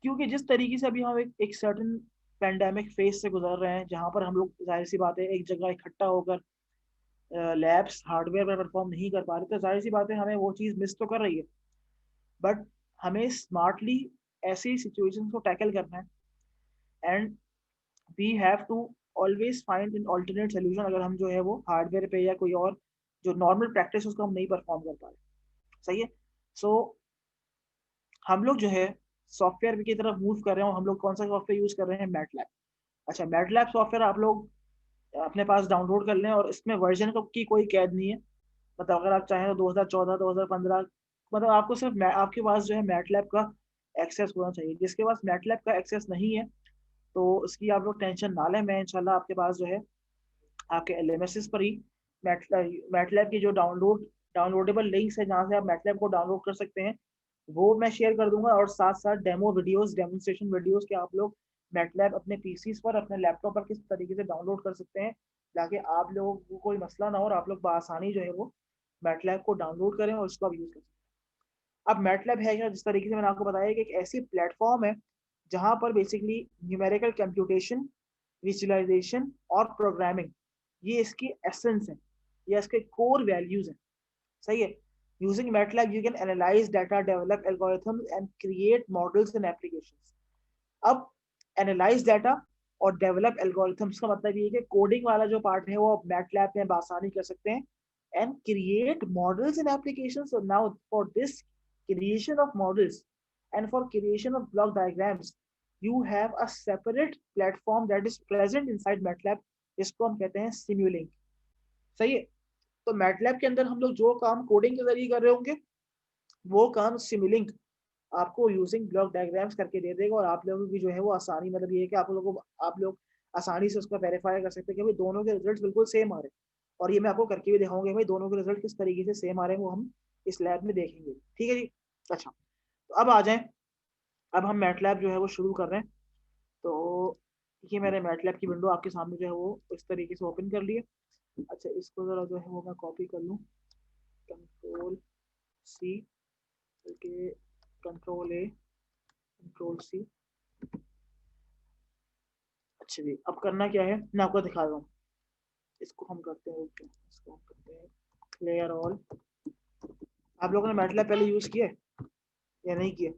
क्योंकि जिस तरीके से अभी हम एक सर्टेन पेंडेमिक फेज से गुजर रहे हैं जहां पर हम लोग जाहिर सी बात है एक जगह इकट्ठा होकर लैब्स हार्डवेयर पर परफॉर्म नहीं कर पा रहे, तो जाहिर सी बात है हमें वो चीज़ मिस तो कर रही है, बट हमें स्मार्टली ऐसी सिचुएशंस को टैकल करना है and we have to always find an alternate solution. अगर हम जो है वो हार्डवेयर पे या कोई और जो नॉर्मल प्रैक्टिस उसको हम नहीं परफॉर्म कर पा रहे, सही है। सो हम लोग जो है सॉफ्टवेयर की तरफ मूव कर रहे हैं और हम लोग कौन सा सॉफ्टवेयर यूज कर रहे हैं, मैटलैब। अच्छा, मैटलैब सॉफ्टवेयर आप लोग अपने पास डाउनलोड कर लें और इसमें वर्जन की कोई कैद नहीं है। मतलब अगर आप चाहें तो 2014 2015, मतलब आपको सिर्फ आपके पास जो है मैटलैब का एक्सेस होना चाहिए। जिसके पास मैटलैब का एक्सेस नहीं है तो उसकी आप लोग टेंशन ना लें, मैं इंशाल्लाह आपके पास जो है आपके LMS पर ही मैटलैब की जो डाउनलोडेबल लिंक्स है जहाँ से आप मैटलैब को डाउनलोड कर सकते हैं वो मैं शेयर कर दूंगा, और साथ साथ डेमो वीडियोस, डेमोन्स्ट्रेशन वीडियोस के आप लोग मैटलैब अपने पीसीज पर, अपने लैपटॉप पर किस तरीके से डाउनलोड कर सकते हैं ताकि आप लोगों को कोई मसला ना हो और आप लोग बआसानी जो है वो मैटलैब को डाउनलोड करें और उसका यूज कर सकते हैं। अब मैटलैब है क्या, जिस तरीके से मैंने आपको बताया कि एक ऐसी प्लेटफॉर्म है जहां पर बेसिकली न्यूमेरिकल कंप्यूटेशन, विजुअलाइजेशन और प्रोग्रामिंग ये इसकी एसेंस है, ये इसके कोर वैल्यूज हैं, सही है। Using MATLAB, you can analyze data, develop algorithms, and create models and applications. अब analyze data और develop algorithms का मतलब ये है कि कोडिंग वाला जो पार्ट है वो आप MATLAB में आसानी कर सकते हैं and create models and applications. So now for this creation of models and for creation of block diagrams, you have a separate platform that is present inside MATLAB. इसको हम कहते हैं Simulink. सही है? तो MATLAB के अंदर हम लोग जो काम कोडिंग के जरिए कर रहे होंगे वो काम Simulink आपको यूजिंग ब्लॉक डायग्राम्स करके दे देगा, और आप लोगों की जो है वो आसानी, मतलब ये है कि आप लोग आसानी से उसका वेरीफाई कर सकते हैं कि भाई दोनों के रिजल्ट बिल्कुल सेम आ रहे हैं। और ये मैं आपको करके भी दिखाऊंगा भाई दोनों के रिजल्ट किस तरीके से सेम आ रहे हैं, वो हम इस लैब में देखेंगे। ठीक है जी। अच्छा, तो अब आ जाएं, अब हम मैटलैब जो है वो शुरू कर रहे हैं। तो ये मैंने मैटलैब की विंडो आपके सामने जो है वो इस तरीके से ओपन कर ली है। अच्छा, इसको जरा जो है वो मैं कॉपी कर लूँ, control C, control A, control C. अच्छा जी, अब करना क्या है मैं आपको दिखा रहा हूँ। इसको हम करते हैं, इसको हम करते हैं क्लियर ऑल। आप लोगों ने मैटलैब पहले यूज किया है या नहीं किया?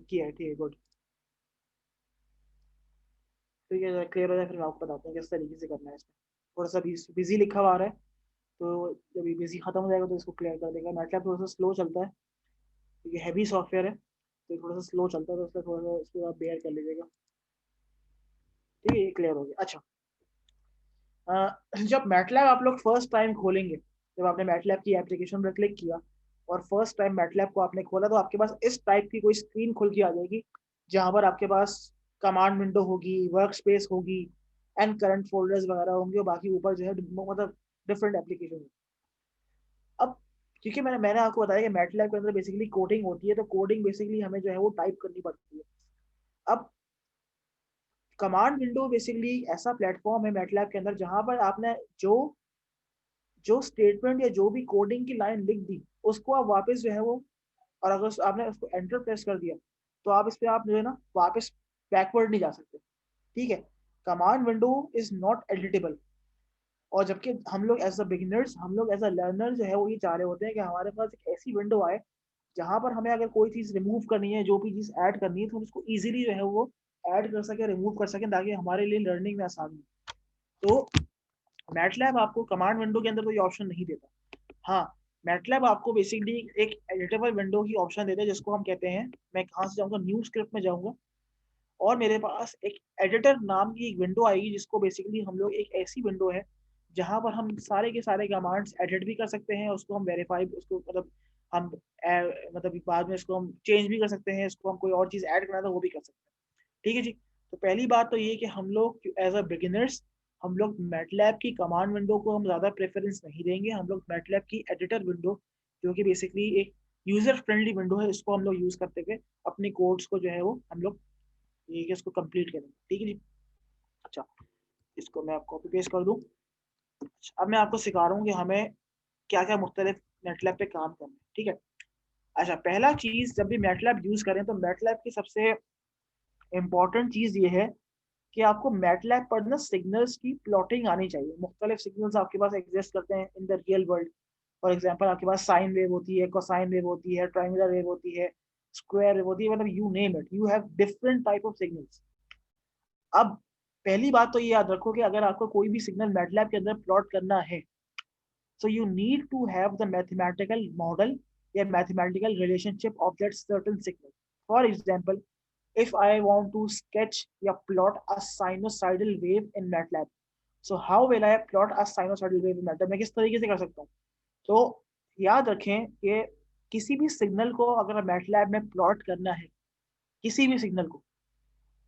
किया है, ठीक है, गुड। ठीक है, क्लियर हो जाए फिर मैं आपको बताता हूँ किस तरीके से करना है। इसमें थोड़ा सा बिजी लिखा हुआ आ रहा है, तो जब बिजी खत्म हो जाएगा तो इसको क्लियर कर देगा। मैटलैब थोड़ा सा स्लो चलता है क्योंकि हैवी सॉफ्टवेयर है, तो थोड़ा सा स्लो चलता है, तो उसका थोड़ा सा उसको आप बेयर कर लीजिएगा। ठीक है, ये क्लियर हो गया। अच्छा, जब मैटलैब आप लोग फर्स्ट टाइम खोलेंगे, जब आपने मैटलैब की एप्लीकेशन पर क्लिक किया और फर्स्ट टाइम मैटलैब को आपने खोला, तो आपके पास इस टाइप की कोई स्क्रीन खुल के आ जाएगी जहां पर आपके पास कमांड विंडो होगी, वर्क स्पेस होगी एंड करंट फोल्डर्स वगैरह होंगे, और बाकी ऊपर जो है मतलब डिफरेंट एप्लीकेशन। अब क्योंकि मैंने आपको बताया कि मैटलैब के अंदर बेसिकली कोडिंग होती है, तो कोडिंग बेसिकली हमें जो है वो टाइप करनी पड़ती है। अब कमांड विंडो बेसिकली ऐसा प्लेटफॉर्म है मैटलैब के अंदर जहां पर आपने जो स्टेटमेंट या जो भी कोडिंग की लाइन लिख दी उसको आप वापस जो है वो, और अगर आपने उसको एंटर प्रेस कर दिया तो आप इस पे आप जो है ना वापस बैकवर्ड नहीं जा सकते। ठीक है, command window is not editable. और जबकि हम लोग एज अ बिगिनर्स, हम लोग एज अ लर्नर जो है वो ये चाह रहे होते हैं कि हमारे पास एक ऐसी विंडो आए जहां पर हमें अगर कोई चीज रिमूव करनी है, जो भी चीज ऐड करनी है, तो हम उसको इजीली जो है वो ऐड कर सके, रिमूव कर सकें, ताकि हमारे लिए लर्निंग में आसानी हो। तो मैटलैब आपको कमांड विंडो के अंदर कोई ऑप्शन नहीं देता। हाँ, मैटलैब आपको बेसिकली एक एडिटेबल विंडो की ऑप्शन देता है, जिसको हम कहते हैं, मैं कहाँ से जाऊँगा, न्यू स्क्रिप्ट में जाऊँगा और मेरे पास एक एडिटर नाम की एक विंडो आएगी, जिसको बेसिकली हम लोग, एक ऐसी विंडो है जहाँ पर हम सारे के सारे कमांड्स एडिट भी कर सकते हैं, उसको हम वेरीफाई, उसको मतलब हम मतलब बाद में इसको हम चेंज भी कर सकते हैं, इसको हम कोई और चीज़ ऐड करना था वो भी कर सकते हैं। ठीक है जी। तो पहली बात तो ये कि हम लोग एज अ बिगिनर्स हम लोग मैटलैब की कमांड विंडो को हम ज़्यादा प्रेफरेंस नहीं देंगे। हम लोग मैटलैब की एडिटर विंडो, जो कि बेसिकली एक यूज़र फ्रेंडली विंडो है, इसको हम लोग यूज़ करते हुए अपनी कोड्स को जो है वो हम लोग ये कि इसको कंप्लीट करेंगे। ठीक है जी। अच्छा, इसको मैं आपको कॉपी पेस्ट कर दूँ। अब मैं आपको सिखा रहा हूँ कि हमें क्या क्या मुख्तलिफ मैटलैब पे काम करना है। ठीक है। अच्छा, पहला चीज़, जब भी मैटलैब यूज़ करें तो मैटलैब की सबसे इम्पॉर्टेंट चीज़ ये है कि आपको मैटलैब पर ना सिग्नल्स की प्लॉटिंग आनी चाहिए। मुख्तलिफ सिग्नल्स आपके पास एग्जिस्ट करते हैं in the real world. For example, आपके पास साइन वेव होती है, कोसाइन वेव होती है, ट्राइंगुलर वेव होती है, स्क्वायर वेव होती है, मतलब you name it, you have different type of signals. अब पहली बात तो ये याद रखो कि अगर आपको कोई भी सिग्नल मैटलैब के अंदर प्लॉट करना है, so you need to have the mathematical model या mathematical relationship of that certain signal. For example, if I want to sketch या plot a sinusoidal wave in MATLAB, so how will I plot a sinusoidal wave in MATLAB? मैं किस तरीके से कर सकता हूँ? तो याद रखें कि किसी भी सिग्नल को अगर MATLAB में प्लॉट करना है, किसी भी सिग्नल को,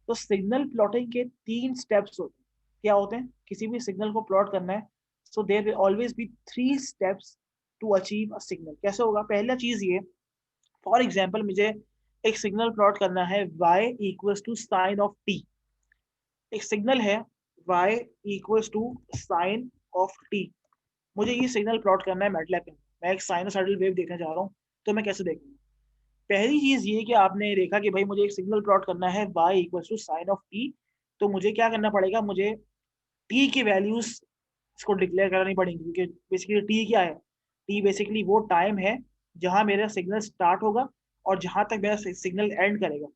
तो सिग्नल प्लॉटिंग के 3 स्टेप्स होते हैं। क्या होते हैं? किसी भी सिग्नल को प्लॉट करना है, so there will always be 3 steps to achieve a signal. कैसे होगा? पहला चीज ये, फॉर एग्जांपल मुझे एक सिग्नल प्लॉट करना है y equals to sine of t। एक सिग्नल है y equals to sine of t। मुझे ये सिग्नल प्लॉट करना है मैटलैब में। मैं एक साइनोसॉइडल वेव देखना चाह रहा हूँ, तो मैं कैसे देखूंगा? पहली चीज ये कि आपने देखा कि भाई मुझे एक सिग्नल प्लॉट करना है y equal to sine of t, तो मुझे क्या करना पड़ेगा? मुझे t की वैल्यूज इसको डिक्लेयर करनी पड़ेंगी, क्योंकि बेसिकली t क्या है? t बेसिकली वो टाइम है जहां मेरा सिग्नल स्टार्ट होगा और जहां तक मेरा सिग्नल एंड करेगा।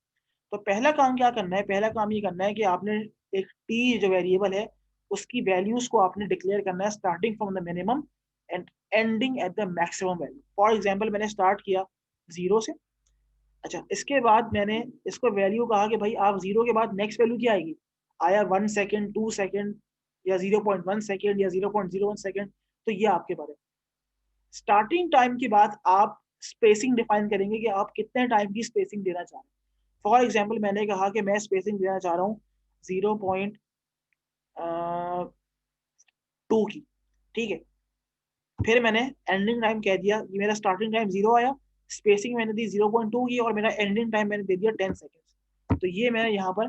तो पहला काम क्या करना है, पहला काम ये करना है कि आपने एक टी जो वेरिएबल है उसकी वैल्यूज को आपने डिक्लेयर करना है starting from the minimum and ending at the maximum value. For example मैंने स्टार्ट किया 0 से। अच्छा, इसके बाद मैंने इसको वैल्यू कहा कि भाई आप 0 के बाद नेक्स्ट वैल्यू क्या आएगी, आया 1 सेकेंड, 2 सेकेंड या 0.1 सेकेंड या 0.01 सेकेंड, तो ये आपके बारे में। स्टार्टिंग टाइम के बाद आप स्पेसिंग डिफाइन करेंगे कि आप कितने टाइम की स्पेसिंग देना चाह रहे हैं। फॉर एग्जाम्पल मैंने कहा कि मैं स्पेसिंग देना चाह रहा हूँ 0.2 की, ठीक है। फिर मैंने एंडिंग टाइम कह दिया, मेरा स्टार्टिंग टाइम 0 आया, स्पेसिंग मैंने दी 0.2 की, और मेरा एंडिंग टाइम मैंने दे दिया 10 सेकेंड। तो ये मैंने यहाँ पर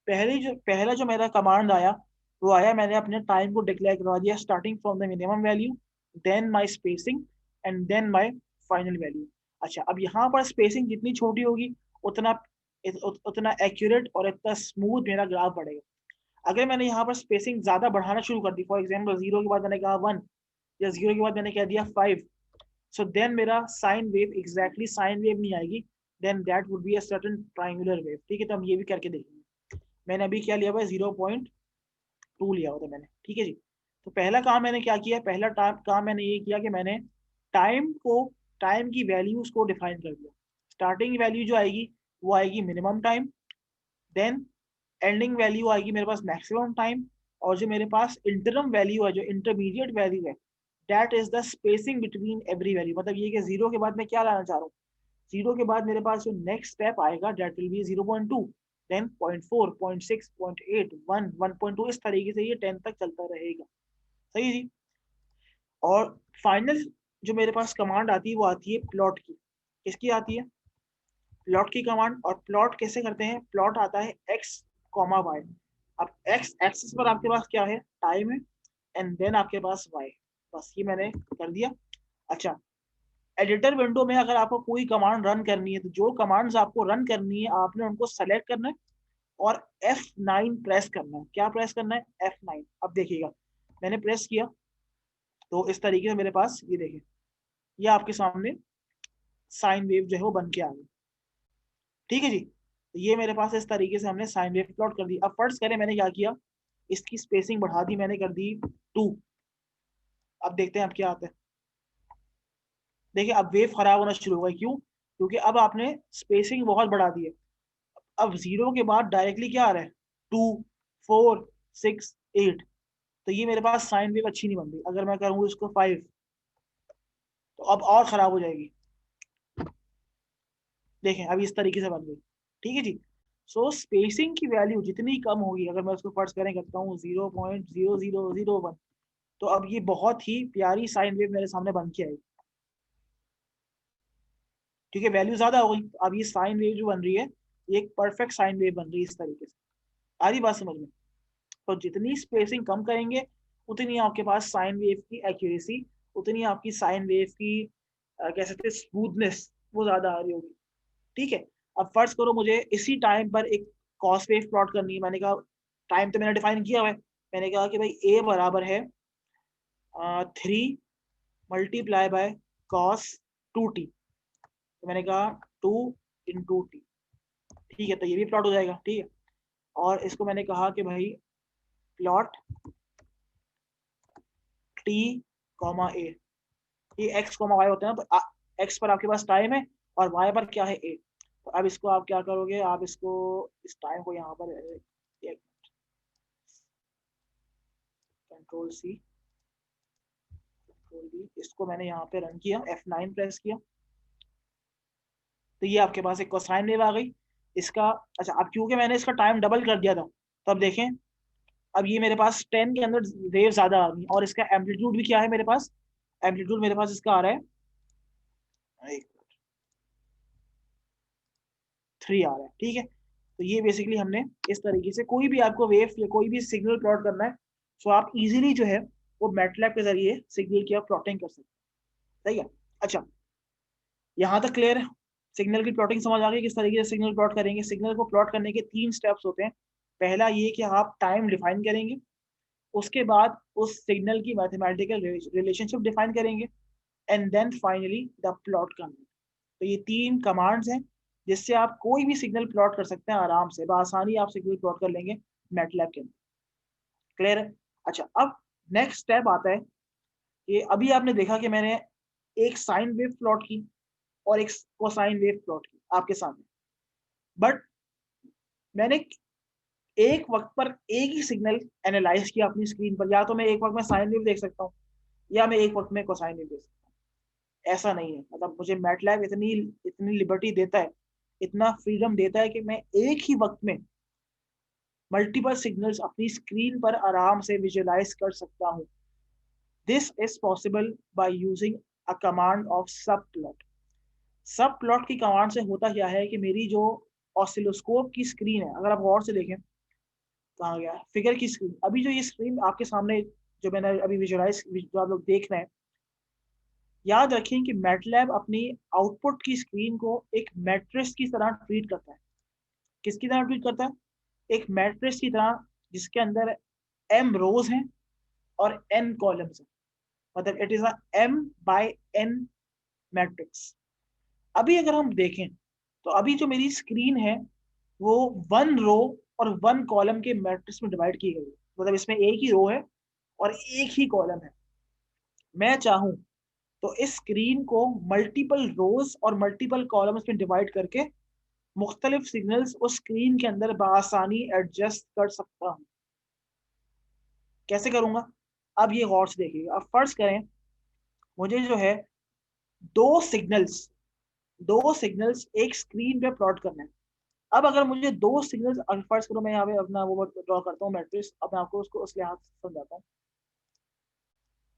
पहला जो मेरा कमांड आया वो आया, मैंने अपने टाइम को डिक्लेयर करवा दिया starting from the minimum value, then my spacing and then my final value. अच्छा, अब यहाँ पर स्पेसिंग जितनी छोटी होगी उतना एक्यूरेट और इतना स्मूथ मेरा ग्राफ बढ़ेगा। अगर मैंने यहाँ पर स्पेसिंग ज्यादा बढ़ाना शुरू कर दी, फॉर एग्जाम्पल 0 के बाद मैंने कहा 1 या 0 के बाद मैंने कह दिया 5, सो देन मेरा sine wave exactly sine wave नहीं आएगी, then that would be a certain triangular wave. ठीक है, तो हम ये भी करके देखेंगे। मैंने अभी क्या लिया हुआ है, 0.2 लिया हुआ था मैंने, ठीक है जी। तो पहला काम मैंने क्या किया, पहला काम मैंने ये किया कि मैंने टाइम की वैल्यूज को डिफाइन कर दिया। स्टार्टिंग वैल्यू जो आएगी वो आएगी minimum time, then ending value आएगी मेरे पास मैक्सिमम टाइम, और जो मेरे पास इंटरम वैल्यू है, जो इंटरमीडिएट वैल्यू है, that is the spacing between every value. मतलब ये कि 0 के बाद मैं क्या लाना चाह रहा हूँ, 0 के बाद मेरे पास जो नेक्स्ट स्टेप आएगा दैट विल बी 0.2, देन 0.4, 0.6, 0.8, 1, 1.2, इस तरीके से ये 10 तक चलता रहेगा। सही जी। और फाइनल जो मेरे पास कमांड आती है वो आती है प्लॉट की। किसकी आती है, प्लॉट की कमांड। और प्लॉट कैसे करते हैं, प्लॉट आता है x, y। अब x एक्सिस पर आपके पास क्या है, टाइम है, एंड देन आपके पास y। बस ये मैंने कर दिया। अच्छा, एडिटर विंडो में अगर आपको कोई कमांड रन करनी है तो जो कमांड्स आपको रन करनी है आपने उनको सेलेक्ट करना है और F9 प्रेस करना है। क्या प्रेस करना है, F9। अब देखिएगा मैंने प्रेस किया तो इस तरीके से मेरे पास ये देखिए, ये आपके सामने साइन वेव जो है वो बन के आ गई। ठीक है जी, तो ये मेरे पास इस तरीके से हमने साइन वेव प्लॉट कर दी। अब फर्स्ट करें मैंने क्या किया, इसकी स्पेसिंग बढ़ा दी, मैंने कर दी 2। अब देखते हैं अब क्या आता है। देखिए अब वेव खराब होना शुरू हो गई, क्यों, क्योंकि अब आपने स्पेसिंग बहुत बढ़ा दी है। अब 0 के बाद डायरेक्टली क्या आ रहा है, 2, 4, 6, 8। तो ये मेरे पास साइन वेव अच्छी नहीं बन रही। अगर मैं करूँ इसको 5 तो अब और खराब हो जाएगी। देखें अभी इस तरीके से बन गई। ठीक है जी। सो स्पेसिंग की वैल्यू जितनी कम होगी, अगर मैं उसको फर्स्ट करें करता हूँ 0.0001, तो अब ये बहुत ही प्यारी साइन वेव मेरे सामने बन के आएगी, क्योंकि वैल्यू ज्यादा हो गई। अब ये साइन वेव जो बन रही है ये एक परफेक्ट साइन वेव बन रही है इस तरीके से। आ रही बात समझ में। तो जितनी स्पेसिंग कम करेंगे उतनी आपके पास साइन वेव की एक्यूरेसी, उतनी आपकी साइन वेव की कह सकते हैं स्मूथनेस, वो ज्यादा आ रही होगी। ठीक है, अब फर्ज करो मुझे इसी टाइम पर एक कॉस वेव प्लॉट करनी है। मैंने कहा टाइम तो मैंने डिफाइन किया हुआ है, मैंने कहा कि भाई ए बराबर है 3 मल्टीप्लाई बाय कॉस 2t। तो मैंने कहा 2 into t। ठीक है, तो ये भी प्लॉट हो जाएगा। ठीक है, और इसको मैंने कहा कि भाई प्लॉट t, a, ये x, y होते हैं। तो x पर आपके पास टाइम है और y पर क्या है, a। तो अब इसको आप क्या करोगे, आप इसको इस टाइम को यहाँ पर कंट्रोल सी कंट्रोल वी, इसको मैंने यहाँ पे रन किया, F9 प्रेस किया, तो ये आपके पास एक कोसाइन वेव आ गई इसका। अच्छा, अब क्योंकि मैंने इसका टाइम डबल कर दिया था, तो अब देखें अब ये मेरे पास 10 के अंदर वेव ज्यादा आ गई, और इसका एम्पलीट्यूड भी क्या है मेरे पास, एम्पलीट्यूड मेरे पास इसका आ रहा है 3 आ रहा है। ठीक है, तो ये बेसिकली हमने इस तरीके से कोई भी आपको वेव या कोई भी सिग्नल प्लॉट करना है तो आप इजीली जो है वो मैटलैब के जरिए सिग्नल की आप प्लॉटिंग कर सकते हैं। सही है। अच्छा, यहाँ तक क्लियर है, सिग्नल की प्लॉटिंग समझ आ गई किस तरीके से सिग्नल प्लॉट करेंगे। सिग्नल को प्लॉट करने के 3 स्टेप्स होते हैं। पहला ये कि आप टाइम डिफाइन करेंगे, उसके बाद उस सिग्नल की मैथमेटिकल रिलेशनशिप डिफाइन करेंगे, and then finally the plot करना। तो ये 3 कमांड्स हैं जिससे आप कोई भी सिग्नल प्लॉट कर सकते हैं आराम से, बआसानी आप सिग्नल प्लॉट कर लेंगे मैटलैब के अंदर। क्लियर है? अच्छा, अब नेक्स्ट स्टेप आता है कि अभी आपने देखा कि मैंने एक साइन वेव प्लॉट की और एक कोसाइन वेव प्लॉट की आपके सामने, बट मैंने एक वक्त पर एक ही सिग्नल एनालाइज किया अपनी स्क्रीन पर। या तो मैं एक वक्त में साइन वेव देख सकता हूँ या मैं एक वक्त में कोसाइन वेव देख सकता हूँ। ऐसा नहीं है, मतलब मुझे मैटलैब इतनी लिबर्टी देता है, इतना फ्रीडम देता है कि मैं एक ही वक्त में मल्टीपल सिग्नल्स अपनी स्क्रीन पर आराम से विजुअलाइज कर सकता हूँ। This is possible by using a command of सब प्लॉट। सब प्लॉट की कमांड से होता क्या है कि मेरी जो ऑसिलोस्कोप की स्क्रीन है, अगर आप गौर से देखें, कहाँ गया फिगर की स्क्रीन, अभी जो ये स्क्रीन आपके सामने जो मैंने अभी विजुअलाइज, जो आप लोग देख रहे हैं, याद रखें कि मैटलैब अपनी आउटपुट की स्क्रीन को एक मैट्रिक्स की तरह ट्रीट करता है। किसकी तरह ट्रीट करता है? एक मैट्रिक्स की तरह, जिसके अंदर m रोज हैं और n कॉलम्स हैं, मतलब it is a m by n matrix. अभी अगर हम देखें तो अभी जो मेरी स्क्रीन है वो 1 रो और 1 कॉलम के मैट्रिक्स में डिवाइड की गई है, मतलब इसमें एक ही रो है और एक ही कॉलम है। मैं चाहूं तो इस स्क्रीन को मल्टीपल रोज और मल्टीपल कॉलम्स में डिवाइड करके मुख्तलिफ सिग्नल्स उस स्क्रीन के अंदर बआसानी एडजस्ट कर सकता हूं। कैसे करूंगा? अब ये गौर से देखिएगा। अब फर्ज करें मुझे जो है दो सिग्नल्स एक स्क्रीन पे प्लॉट करना है। अब अगर मुझे दो सिग्नल्स, फर्ज करो मैं यहाँ पे अपना वो ड्रॉ करता हूँ मैट्रिक्स, अब मैं आपको उसको उस लिहाज से समझाता हूँ,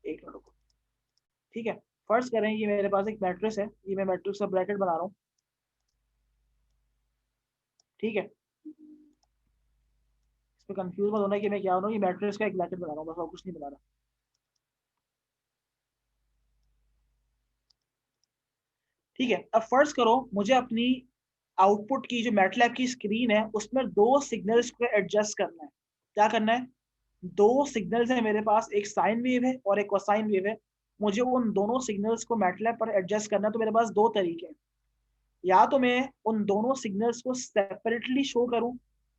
एक मिनट रुको। ठीक है, फर्ज करें ये मेरे पास एक मैट्रिक्स है, ये मैं मैट्रिक्स का ब्रैकेट बना रहा हूँ। ठीक है, इसमें कंफ्यूज मत होना कि मैं क्या बना रहा हूँ, ये मैट्रिक्स का एक ब्रैकेट बना रहा हूँ बस, और कुछ नहीं बना रहा। ठीक है, अब फर्ज करो मुझे अपनी आउटपुट की जो मैटलैब की स्क्रीन है उसमें दो सिग्नल्स को एडजस्ट करना है। क्या करना है? दो सिग्नल्स है मेरे पास, एक साइन वेव है और एक कोसाइन वेव है। मुझे उन दोनों सिग्नल्स को मैटलैब पर एडजस्ट करना है। तो मेरे पास दो तरीके हैं, या तो मैं उन दोनों सिग्नल्स को सेपरेटली शो करूं,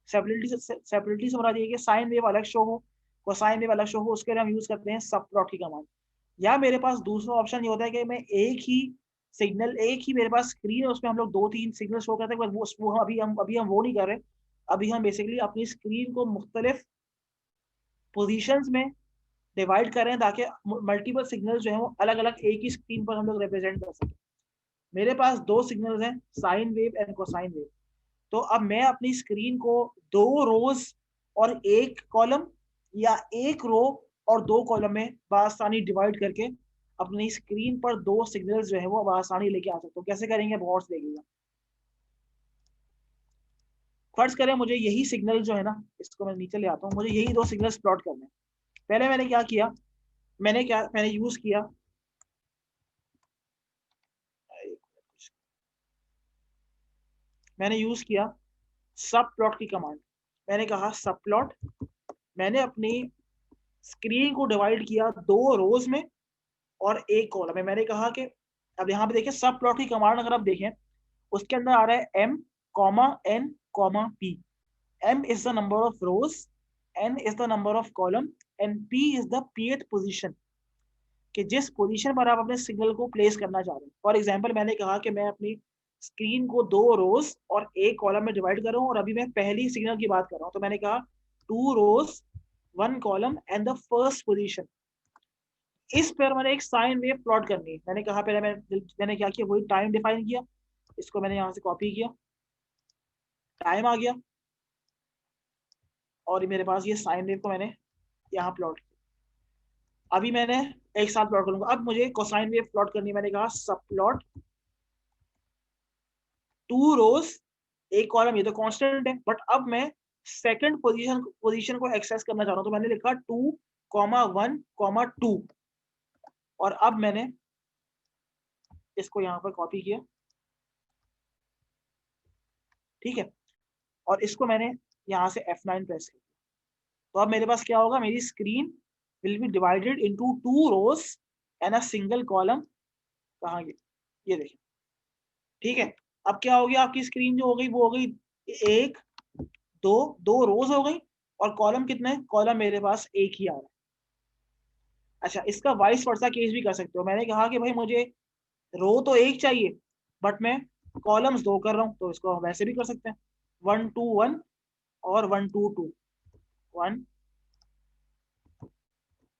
सेपरेटली से मुराद ये कि साइन वेव अलग शो हो, कोसाइन वेव अलग शो हो, उसके लिए हम यूज करते हैं सब प्लॉट की कमांड। या मेरे पास दूसरा ऑप्शन ये होता है कि मैं एक ही सिग्नल, एक ही मेरे पास स्क्रीन है, उसमें हम लोग 2-3 सिग्नल शो करते हैं, वो अभी हम वो नहीं कर रहे। अभी हम बेसिकली अपनी स्क्रीन को मुख्तलिफ पोजीशंस में डिवाइड कर रहे हैं ताकि मल्टीपल सिग्नल जो है वो अलग अलग एक ही स्क्रीन पर हम लोग रिप्रेजेंट कर सकें। मेरे पास दो सिग्नल्स हैं, sine wave and cosine wave. तो अब मैं अपनी स्क्रीन को दो रोज और एक कॉलम या एक रो और दो कॉलम में बआसानी डिवाइड करके अपनी स्क्रीन पर दो सिग्नल्स जो है वो बआसानी लेके आ सकता हूँ। कैसे करेंगे बहुत से देखिएगा। फर्ज करें मुझे यही सिग्नल जो है ना, इसको मैं नीचे ले आता हूँ, मुझे यही दो सिग्नल्स प्लॉट करने हैं। पहले मैंने क्या किया, मैंने यूज किया सब प्लॉट की कमांड। मैंने कहा सब प्लॉट, मैंने अपनी स्क्रीन को डिवाइड किया दो रोज में और एक कॉलम में। मैंने कहा कि अब यहाँ पे देखिए सब प्लॉट की कमांड अगर आप देखें उसके अंदर आ रहा है m, n, p। m is the number of rows, n is the number of column and p is the pth position, कि जिस पोजीशन पर आप अपने सिग्नल को प्लेस करना चाह रहे हैं। फॉर एग्जांपल मैंने कहा कि मैं अपनी स्क्रीन को दो रोज और एक कॉलम में डिवाइड कर रहा हूँ और अभी मैं पहली सिग्नल की बात कर रहा हूँ। तो मैंने कहा 2 रोज 1 column and the first position. इस पर मैंने एक साइन वेव प्लॉट करनी है। मैंने कहा पहले मैंने क्या किया, वही टाइम डिफाइन किया, इसको मैंने यहाँ से कॉपी किया, टाइम आ गया और मेरे पास ये साइन वेव को मैंने यहाँ प्लॉट किया। अभी मैंने एक साथ प्लॉट करूंगा। अब मुझे कोसाइन वेव प्लॉट करनी है। मैंने कहा सब प्लॉट 2 रोज एक कॉलम, ये तो कांस्टेंट है, बट अब मैं सेकंड पोजीशन को एक्सेस करना चाह रहा हूं। तो मैंने लिखा 2,1,2 और अब मैंने इसको यहां पर कॉपी किया। ठीक है, और इसको मैंने यहां से F9 प्रेस किया। तो अब मेरे पास क्या होगा, मेरी screen will be divided into 2 rows and a single column. कहाँ ये देखिए। ठीक है, अब क्या हो गया, आपकी स्क्रीन जो हो गई वो हो गई 1 2 रोज हो गई, और कॉलम कितने, कॉलम मेरे पास एक ही आ रहा है। अच्छा, इसका वाइस वर्सा केस भी कर सकते हो। मैंने कहा कि भाई मुझे रो तो एक चाहिए बट मैं कॉलम्स 2 कर रहा हूँ, तो इसको हम वैसे भी कर सकते हैं, 1 2 1 और 1 2 2 1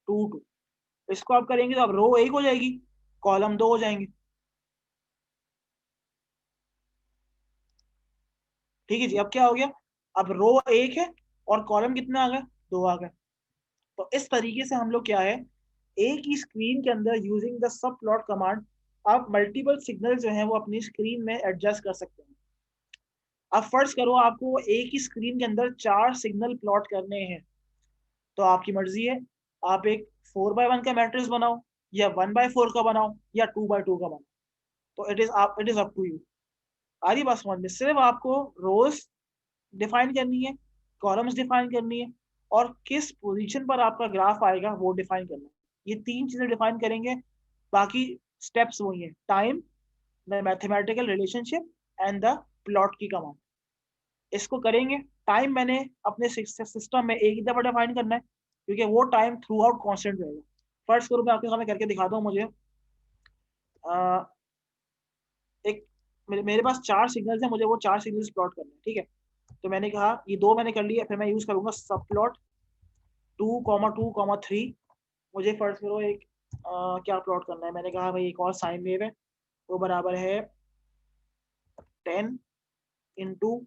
2 2। इसको आप करेंगे तो अब रो एक हो जाएगी, कॉलम 2 हो जाएंगे। ठीक है जी, अब क्या हो गया, अब रो एक है और कॉलम कितने आ गए, 2 आ गए। तो इस तरीके से हम लोग क्या है, एक ही स्क्रीन के अंदर using the sub plot command आप मल्टीपल सिग्नल जो है वो अपनी स्क्रीन में एडजस्ट कर सकते हैं। अब फर्ज करो आपको एक ही स्क्रीन के अंदर 4 सिग्नल प्लॉट करने हैं, तो आपकी मर्जी है, आप एक 4x1 का मैट्रिक्स बनाओ, या 1x4 का बनाओ, या 2x2 का बनाओ। तो it is up to you. आ रही बात समझ में, सिर्फ आपको रोज डिफाइन करनी है, कॉलम्स डिफाइन करनी है, और किस पोजीशन पर आपका ग्राफ आएगा वो डिफाइन करना है। ये 3 चीजें डिफाइन करेंगे, बाकी स्टेप्स वही है, time, the mathematical relationship and the plot की कमांड। इसको करेंगे। टाइम मैंने अपने सिस्टम में एक ही दफा डिफाइन करना है, क्योंकि वो टाइम थ्रू आउट कॉन्स्टेंट रहेगा। फर्स्ट करूँ मैं आपके सामने करके दिखाता हूँ। मुझे एक मेरे पास 4 सिग्नल्स हैं, मुझे वो 4 सिग्नल्स प्लॉट करने हैं, ठीक है। तो मैंने कहा ये 2 मैंने कर लिया, फिर मैं यूज करूंगा सब प्लॉट 2,2,3। मुझे फर्स्ट करो एक क्या प्लॉट करना है, मैंने कहा भाई एक और साइन वेव है, वो बराबर है 10 इंटू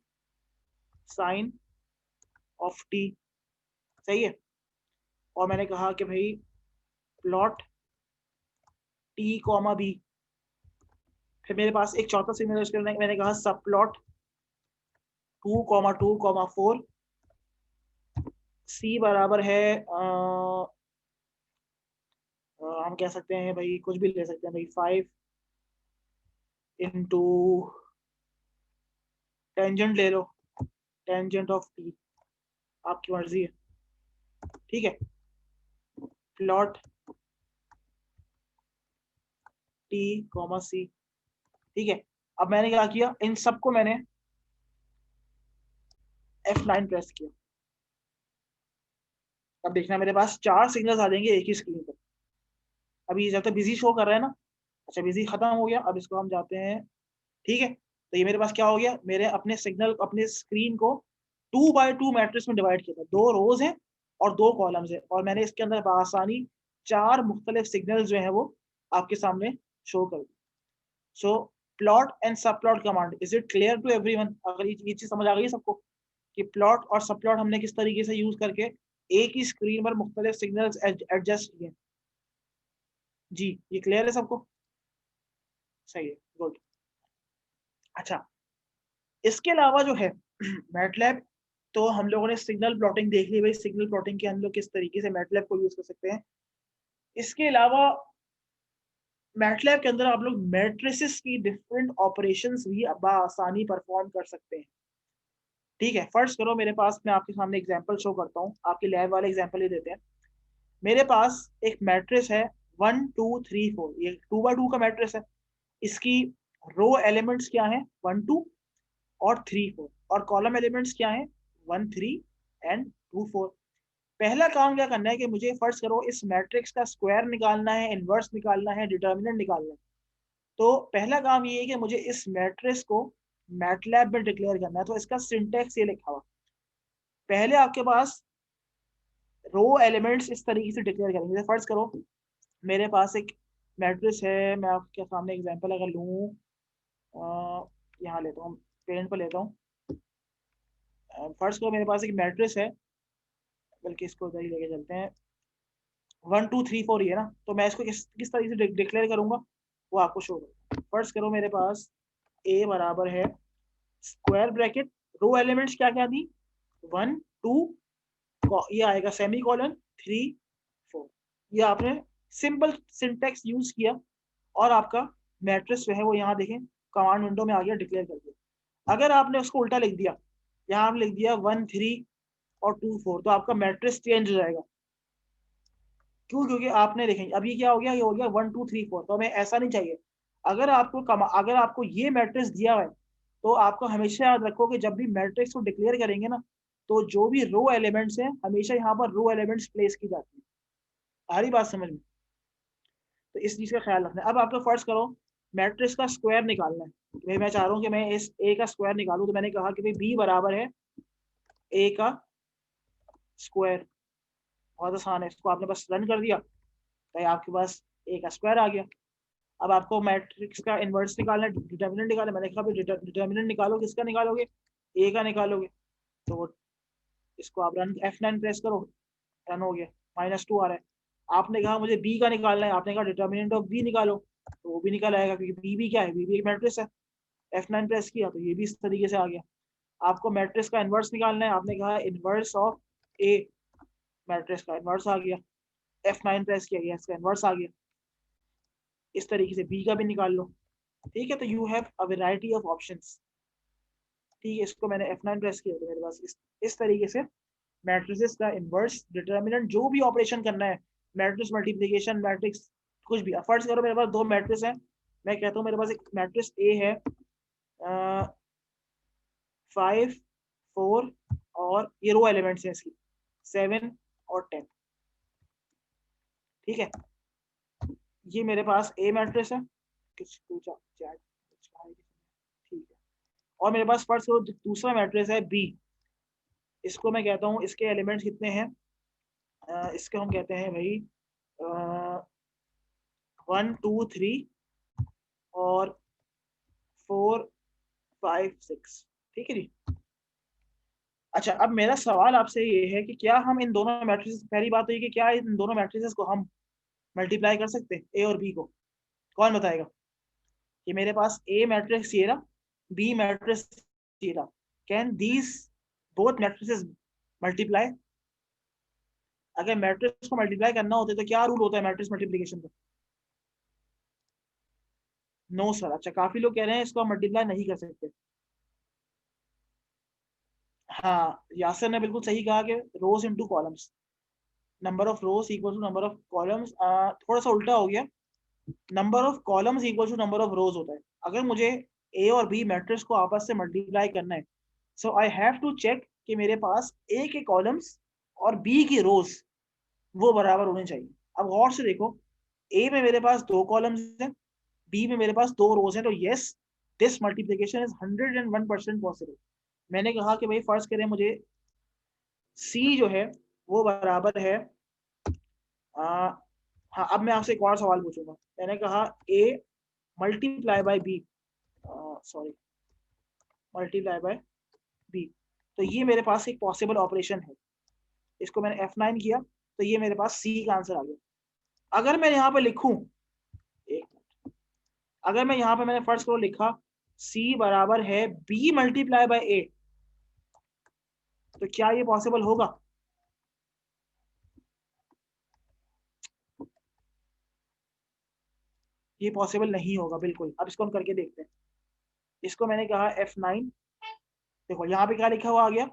साइन ऑफ टी, सही है। और मैंने कहा कि भाई प्लॉट टी कॉमा बी। फिर मेरे पास एक चौथा सिग्नल यूज करना है, मैंने कहा सब प्लॉट 2,2,4 सी बराबर है हम कह सकते हैं भाई कुछ भी ले सकते हैं भाई 5 इंटू टेंजेंट ले लो, टेंजेंट ऑफ टी, आपकी मर्जी है, ठीक है। प्लॉट टी कॉमा सी, ठीक है। अब मैंने क्या किया, इन सबको मैंने F9 प्रेस किया। अब देखना मेरे पास 4 सिग्नल्स आ जाएंगे एक ही स्क्रीन पर। अभी जब तक बिजी शो कर रहा है ना, अच्छा बिजी खत्म हो गया, अब इसको हम जाते हैं, ठीक है। तो ये मेरे पास क्या हो गया, मेरे अपने सिग्नल अपने स्क्रीन को 2x2 मैट्रिक्स में डिवाइड किया था। 2 रोज हैं और 2 कॉलम्स हैं, और मैंने इसके अंदर बआसानी 4 मुख्तलिफ सिग्नल जो है वो आपके सामने शो कर दी। So plot and sub plot command, is it clear to everyone? अगर ये चीज समझ आ गई सबको कि प्लॉट और सब प्लॉट हमने किस तरीके से यूज करके एक ही स्क्रीन पर मुख्तलिफ सिग्नल्स एडजस्ट किए। जी ये क्लियर है सबको? सही है, गुड। अच्छा, इसके अलावा जो है मैटलैब, तो हम लोगों ने सिग्नल प्लॉटिंग देख ली भाई, सिग्नल प्लॉटिंग के हम लोग किस तरीके से मैटलैब को यूज कर सकते हैं। इसके अलावा मैटलैब के अंदर आप लोग मैट्रिसेस की डिफरेंट ऑपरेशंस भी आसानी परफॉर्म कर सकते हैं, ठीक है। फर्स्ट करो मेरे पास, मैं आपके सामने एग्जांपल शो करता हूँ, आपके लैब वाले एग्जांपल ही देते हैं। मेरे पास एक मैट्रिक्स है 1 2 3 4, ये 2x2 का मैट्रिक्स है। इसकी रो एलिमेंट्स क्या है, 1 2 और 3 4, और कॉलम एलिमेंट्स क्या है, 1 3 एंड 2 4। पहला काम क्या करना है कि मुझे फर्स्ट करो इस मैट्रिक्स का स्क्वायर निकालना है, इनवर्स निकालना है, डिटर्मिनेंट निकालना है। तो पहला काम ये है कि मुझे इस मैट्रिक्स को मैटलैब में डिक्लेयर करना है। तो इसका सिंटेक्स ये लिखा हुआ, पहले आपके पास रो एलिमेंट्स इस तरीके से डिक्लेयर करेंगे। फर्स्ट करो मेरे पास एक मैट्रिक्स है, मैं आपके सामने एग्जांपल अगर लूँ, यहाँ लेता हूँ, पेरेंट पर लेता हूँ। फर्स्ट करो मेरे पास एक मैट्रिक्स है, बल्कि इसको उधर ही लेके चलते हैं, 1 2 3 4 ये ना। तो मैं इसको किस तरीके से डिक्लेयर करूंगा वो आपको शो करूंगा। फर्स्ट करो मेरे पास ए बराबर है स्क्वायर ब्रैकेट, रो एलिमेंट्स क्या क्या दी, 1 2, ये आएगा सेमी कॉलन 3 4। ये आपने सिंपल सिंटेक्स यूज किया और आपका मैट्रिक्स जो है वो यहाँ देखें कमांड विंडो में आ गया, डिक्लेयर कर दिया। अगर आपने उसको उल्टा लिख दिया, यहाँ आपने लिख दिया 1 3 और 2 4, तो आपका मैट्रिक्स चेंज हो जाएगा। क्यों? क्योंकि आपने देखें अभी क्या हो गया, ये हो गया 1 2 3 4। तो हमें ऐसा नहीं चाहिए। अगर आपको ये मैट्रिक्स दिया हुआ है तो आपको हमेशा याद रखो कि जब भी मैट्रिक्स को डिक्लेयर करेंगे ना, तो जो भी रो एलिमेंट्स हैं हमेशा यहाँ पर रो एलिमेंट्स प्लेस की जाती है। आ रही बात समझ में? तो इस चीज का ख्याल रखना है। अब आपको फर्ज करो मैट्रिक्स का स्क्वायर निकालना है। भाई मैं चाह रहा हूँ कि मैं इस ए का स्क्वायर निकालूं, तो मैंने कहा कि भाई बी बराबर है ए का स्क्वायर। बहुत आसान है, इसको आपने बस रन कर दिया तो आपके पास ए का स्क्वायर आ गया। अब आपको मैट्रिक्स का इनवर्स निकालना है, डिटर्मिनेंट निकालना है। मैंने कहा डिटर्मिनेंट निकालो, किसका निकालोगे? ए का निकालोगे। तो इसको आप रन F9 प्रेस करो, रन हो गया, -2 आ रहा है। आपने कहा मुझे बी का निकालना है, आपने कहा डिटर्मिनेंट ऑफ बी निकालो, तो वो भी निकल आएगा क्योंकि बी भी क्या है, बी भी एक मैट्रिक्स है। F9 प्रेस किया तो ये भी इस तरीके से आ गया। आपको मैट्रिक्स का इनवर्स निकालना है, आपने कहा इनवर्स ऑफ ए, मैट्रिक्स का इनवर्स आ गया। F9 प्रेस किया गया, इसका इनवर्स आ गया। इस तरीके से बी का भी निकाल लो। ठीक है, तो you have a variety of options. ठीक है, इसको मैंने F9 प्रेस किया तो मेरे पास इस तरीके से मैट्रिसेस का इनवर्स, डिटर्मिनेंट, जो भी ऑपरेशन करना है, मैट्रिक्स मल्टीप्लिकेशन, मैट्रिक्स कुछ भी। फर्ज करो मेरे पास दो मैट्रिक्स है, मैं कहता हूँ मेरे पास एक मैट्रिक्स ए है 5 4 और ये रो एलिमेंट्स हैं इसकी 7 और 10। ठीक है, ये मेरे पास ए मैट्रिक्स है। ठीक है, और मेरे पास फर्स्ट दूसरा मैट्रिक्स है बी। इसको मैं कहता हूँ इसके एलिमेंट्स कितने हैं, इसको हम कहते हैं भाई 1 2 3 और 4 5 6। ठीक है जी। अच्छा, अब मेरा सवाल आपसे ये है कि क्या हम इन दोनों मैट्रिसेस, पहली बात तो ये कि क्या इन दोनों मैट्रिसेस को हम मल्टीप्लाई कर सकते हैं, ए और बी को? कौन बताएगा? कि मेरे पास ए मैट्रिक्स ये रहा, बी मैट्रिक्स ये रहा, can these both matrices multiply? अगर मैट्रिक्स को मल्टीप्लाई करना होता है तो क्या रूल होता है मैट्रिक्स मल्टीप्लिकेशन का? No sir. अच्छा, काफी लोग कह रहे हैं इसको मल्टीप्लाई नहीं कर सकते। हाँ, यासर ने बिल्कुल सही कहा कि rows into columns, number of rows equal to number of columns. थोड़ा सा उल्टा हो गया, number of columns equal to number of rows होता है। अगर मुझे ए और बी मैट्रिक्स को आपस से मल्टीप्लाई करना है, so I have to check कि मेरे पास ए के कॉलम्स और बी की रोज वो बराबर होने चाहिए। अब गौर से देखो, ए में मेरे पास 2 कॉलम्स हैं, बी में मेरे पास 2 रोज हैं, तो yes, this multiplication is 101% possible. मैंने कहा कि भाई फर्ज करें मुझे सी जो है वो बराबर है हाँ, अब मैं आपसे एक और सवाल पूछूंगा। मैंने कहा A multiply by B, sorry, multiply by B, तो ये मेरे पास एक पॉसिबल ऑपरेशन है। इसको मैंने F9 किया तो ये मेरे पास सी का आंसर आ गया। अगर मैं यहाँ पे लिखूं, अगर मैं यहाँ पे मैंने फर्स्ट को लिखा सी बराबर है बी मल्टीप्लाई बाय ए, तो क्या ये पॉसिबल होगा? ये पॉसिबल नहीं होगा बिल्कुल। अब इसको हम करके देखते हैं। इसको मैंने कहा F9, देखो यहाँ पे क्या लिखा हुआ आ गया,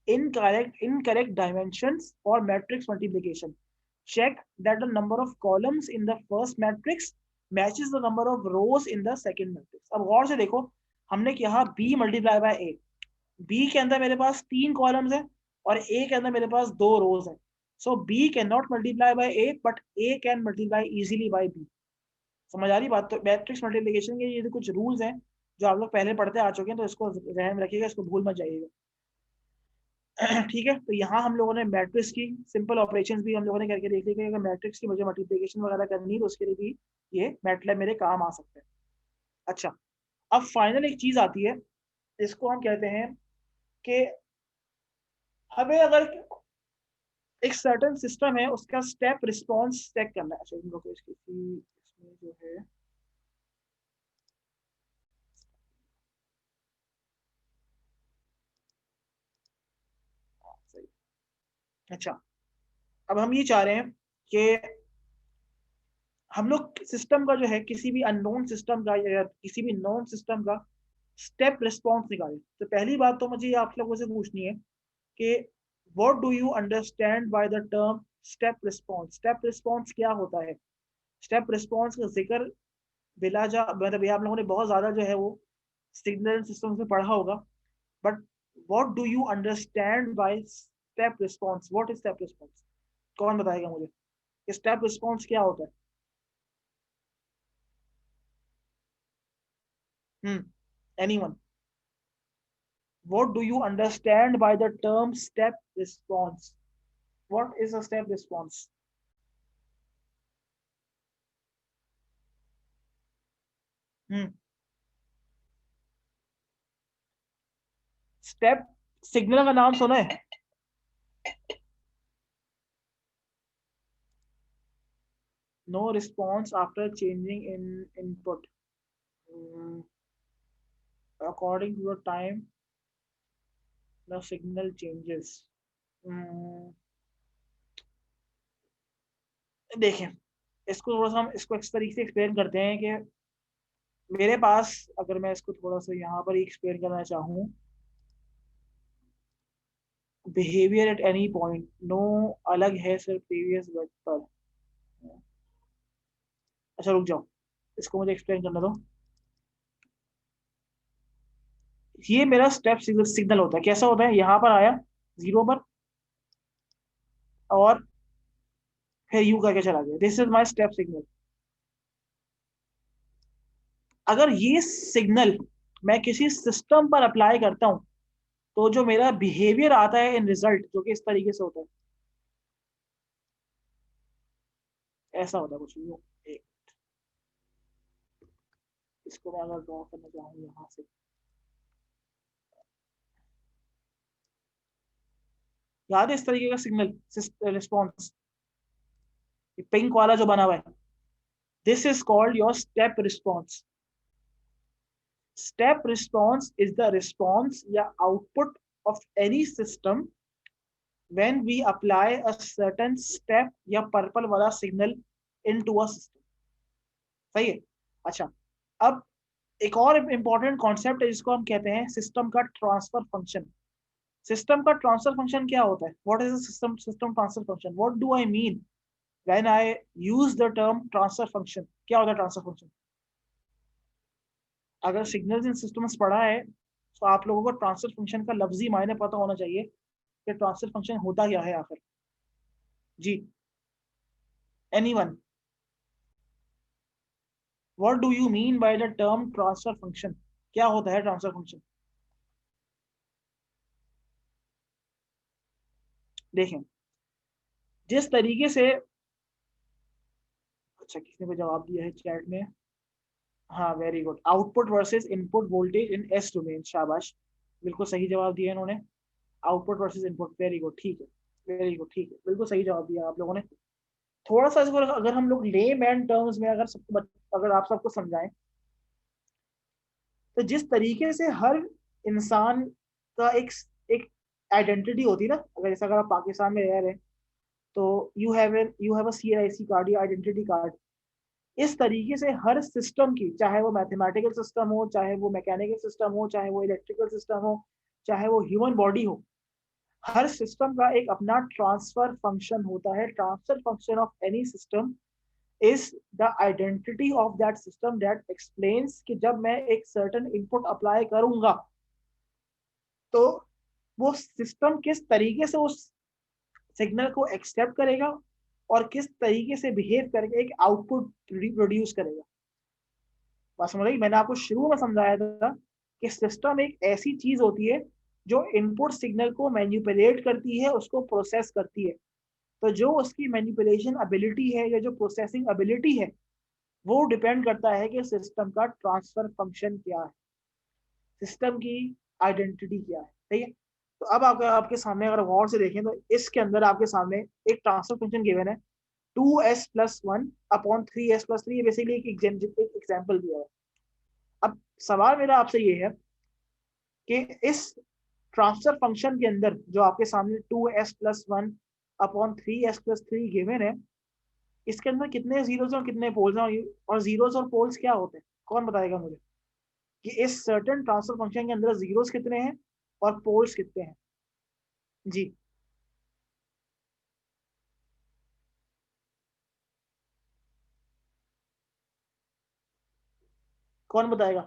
incorrect dimensions for matrix multiplication, check that the number of columns in the first matrix matches the number of rows in the second matrix। अब गौर से देखो, हमने किया b multiply by a, b के अंदर मेरे पास 3 कॉलम्स है और a के अंदर मेरे पास 2 रोज है। So b can not multiply by a but a can multiply easily by b। समझ आ रही बात? तो मैट्रिक्स मल्टीप्लिकेशन के ये कुछ रूल्स हैं जो आप लोग पहले पढ़ते आ चुके हैं, तो इसको ध्यान में रखिएगा, इसको भूल मत जाइएगा। ठीक है, तो यहाँ हम लोगों ने मैट्रिक्स की सिंपल ऑपरेशंस भी हम लोगों ने करके देख ली कि अगर मैट्रिक्स की मुझे मल्टीप्लिकेशन वगैरह करनी है तो उसके लिए भी ये मैटलैब मेरे काम आ सकता है। अच्छा, अब फाइनल एक चीज आती है, इसको हम कहते हैं कि हमें अगर एक सर्टेन सिस्टम है उसका स्टेप रिस्पॉन्स चेक करना है। अच्छा, इसमें जो है अच्छा, अब हम ये चाह रहे हैं कि हम लोग सिस्टम का जो है किसी भी अननोन सिस्टम का या किसी भी नॉन सिस्टम का स्टेप रिस्पॉन्स निकालें। तो पहली बात तो मुझे आप लोगों से पूछनी है कि what do you understand by the term step response? Step response क्या होता है? स्टेप रिस्पॉन्स का जिक्र बिलाजा मतलब ये आप लोगों ने बहुत ज्यादा जो है वो सिग्नल सिस्टम से पढ़ा होगा, but what do you understand by step response? What is step response? कौन बताएगा मुझे कि स्टेप रिस्पॉन्स क्या होता है? Anyone? What do you understand by the term step response? What is a step response? Step signal का नाम सुना है? No response after changing in input. According to the time the signal changes. देखें, इसको थोड़ा सा हम इसको इस तरीके से एक्सप्लेन करते हैं कि मेरे पास, अगर मैं इसको थोड़ा सा यहाँ पर एक्सप्लेन करना चाहूँ, behaviour at any point, no अलग है सिर्फ प्रीवियस वर्ड पर। अच्छा रुक जाओ, इसको मुझे एक्सप्लेन करना दो। ये मेरा स्टेप सिग्नल होता है। कैसा होता है? यहाँ पर आया 0 पर और फिर यू करके चला गया। This is my step signal. अगर ये सिग्नल मैं किसी सिस्टम पर अप्लाई करता हूं तो जो मेरा बिहेवियर आता है इन रिजल्ट, जो कि इस तरीके से होता है, ऐसा होता है कुछ। इसको मैं अगर ड्रॉ करना चाहूँ यहाँ से, याद है इस तरीके का सिग्नल रिस्पॉन्स, पिंक वाला जो बना हुआ है, this is called your step response. Step response is the response या output of any system when we apply a certain step या पर्पल वाला सिग्नल into a system। सही है? अच्छा, अब एक और इंपॉर्टेंट कॉन्सेप्ट है जिसको हम कहते हैं सिस्टम का ट्रांसफर फंक्शन। सिस्टम का ट्रांसफर फंक्शन क्या होता है? What is system transfer function? What do I mean when I use the term transfer function? क्या होता है ट्रांसफर फंक्शन? अगर सिग्नल्स इन सिस्टम्स पढ़ा है तो आप लोगों को ट्रांसफर फंक्शन का लफ्जी मायने पता होना चाहिए कि ट्रांसफर फंक्शन होता क्या है आखिर। जी, anyone? What do you mean by the term transfer function? क्या होता है ट्रांसफर फंक्शन? देखें, जिस तरीके से, अच्छा किसने को जवाब दिया है चैट में? हाँ very good, output versus input voltage in S domain. शाबाश, बिल्कुल सही जवाब दिया इन्होंने। Output versus input, very good, ठीक है, वेरी गुड, ठीक है, बिल्कुल सही जवाब दिया आप लोगों ने। थोड़ा सा इसको अगर हम लोग ले मैन टर्म्स में अगर आप सबको समझाएं, तो जिस तरीके से हर इंसान का एक आइडेंटिटी होती है ना, अगर जैसे अगर आप पाकिस्तान में रह रहे हैं तो you have a CIC card या आइडेंटिटी कार्ड। इस तरीके से हर सिस्टम की, चाहे वो मैथमेटिकल सिस्टम हो, चाहे वो मैकेनिकल सिस्टम हो, चाहे वो इलेक्ट्रिकल सिस्टम हो, चाहे वो ह्यूमन बॉडी हो, हर सिस्टम का एक अपना ट्रांसफर फंक्शन होता है। Transfer function of any system is the identity of that system that explains कि जब मैं एक सर्टेन इनपुट अप्लाई करूंगा तो वो सिस्टम किस तरीके से उस सिग्नल को एक्सेप्ट करेगा और किस तरीके से बिहेव करके एक आउटपुट प्रोड्यूस करेगा। बात समझ रही? मैंने आपको शुरू में समझाया था कि सिस्टम एक ऐसी चीज होती है जो इनपुट सिग्नल को मैनिपुलेट करती है, उसको प्रोसेस करती है। तो जो उसकी मैनिपुलेशन एबिलिटी है या जो प्रोसेसिंग एबिलिटी है, वो डिपेंड करता है कि सिस्टम का ट्रांसफर फंक्शन क्या है, सिस्टम की आइडेंटिटी क्या है। ठीक है? तो अब आपके सामने अगर गौर से देखें तो इसके अंदर आपके सामने एक ट्रांसफर फंक्शन गिवन है 2s+1 अपॉन 3s+3। बेसिकली एक एग्जाम्पल दिया है। अब सवाल मेरा आपसे ये है कि इस ट्रांसफर फंक्शन के अंदर जो आपके सामने 2s+1 अपॉन 3s+3 गिवन है, इसके अंदर कितने जीरोस और कितने पोल्स हैं? और जीरोस और पोल्स क्या होते हैं? कौन बताएगा मुझे कि इस सर्टेन ट्रांसफर फंक्शन के अंदर जीरोस कितने हैं और पोल्स कितने हैं? जी, कौन बताएगा?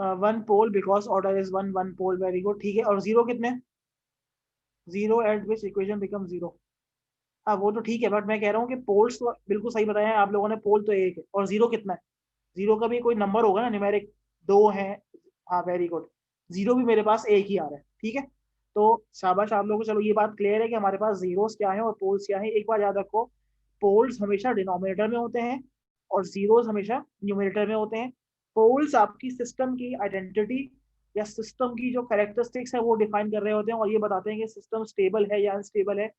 One pole because order is one, one pole, very good, ठीक है। और जीरो कितने? Zero at which equation become zero. हाँ वो तो ठीक है, बट मैं कह रहा हूँ कि पोल्स तो बिल्कुल सही बताया है आप लोगों ने, पोल तो एक है, और जीरो कितना है? जीरो का भी कोई नंबर होगा ना, न्यूमेरिक, दो है। हाँ वेरी गुड, जीरो भी मेरे पास एक ही आ रहा है, ठीक है। तो शाबाश आप लोगों को, चलो ये बात क्लियर है कि हमारे पास जीरोस क्या है और पोल्स क्या है। एक बार याद रखो, पोल्स हमेशा डिनोमिनेटर में होते हैं और जीरोस हमेशा न्यूमिनेटर में होते हैं। पोल्स आपकी सिस्टम की आइडेंटिटी या सिस्टम की जो कैरेक्टरिस्टिक्स है वो डिफाइन कर रहे होते हैं और ये बताते हैं कि सिस्टम स्टेबल है या अनस्टेबल है,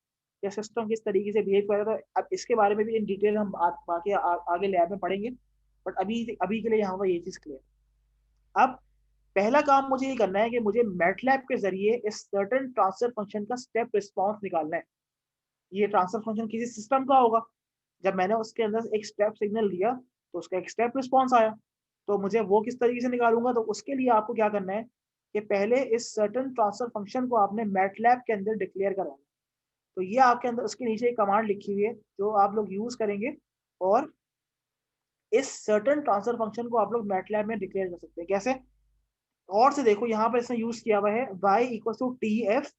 या सिस्टम किस तरीके से बिहेव कर रहा है। तो अब इसके बारे में भी इन डिटेल हम बाकी आगे लैब में पढ़ेंगे, बट अभी अभी के लिए यहाँ पर ये चीज क्लियर। अब पहला काम मुझे ये करना है कि मुझे मैटलैब के जरिए इस सर्टेन ट्रांसफर फंक्शन का स्टेप रिस्पॉन्स निकालना है। ये ट्रांसफर फंक्शन किसी सिस्टम का होगा, जब मैंने उसके अंदर एक स्टेप सिग्नल दिया तो उसका एक स्टेप रिस्पॉन्स आया, तो मुझे वो किस तरीके से निकालूंगा। तो उसके लिए आपको क्या करना है कि पहले इस सर्टेन ट्रांसफर फंक्शन को आपने मैटलैब के अंदर डिक्लेयर करवाना है। तो ये आपके अंदर उसके नीचे एक कमांड लिखी हुई है जो आप लोग यूज करेंगे, और इस सर्टेन ट्रांसफर फंक्शन को आप लोग मैटलैब में डिक्लेयर कर सकते हैं। कैसे? और से देखो, यहाँ पर इसने यूज किया हुआ है y equal to T F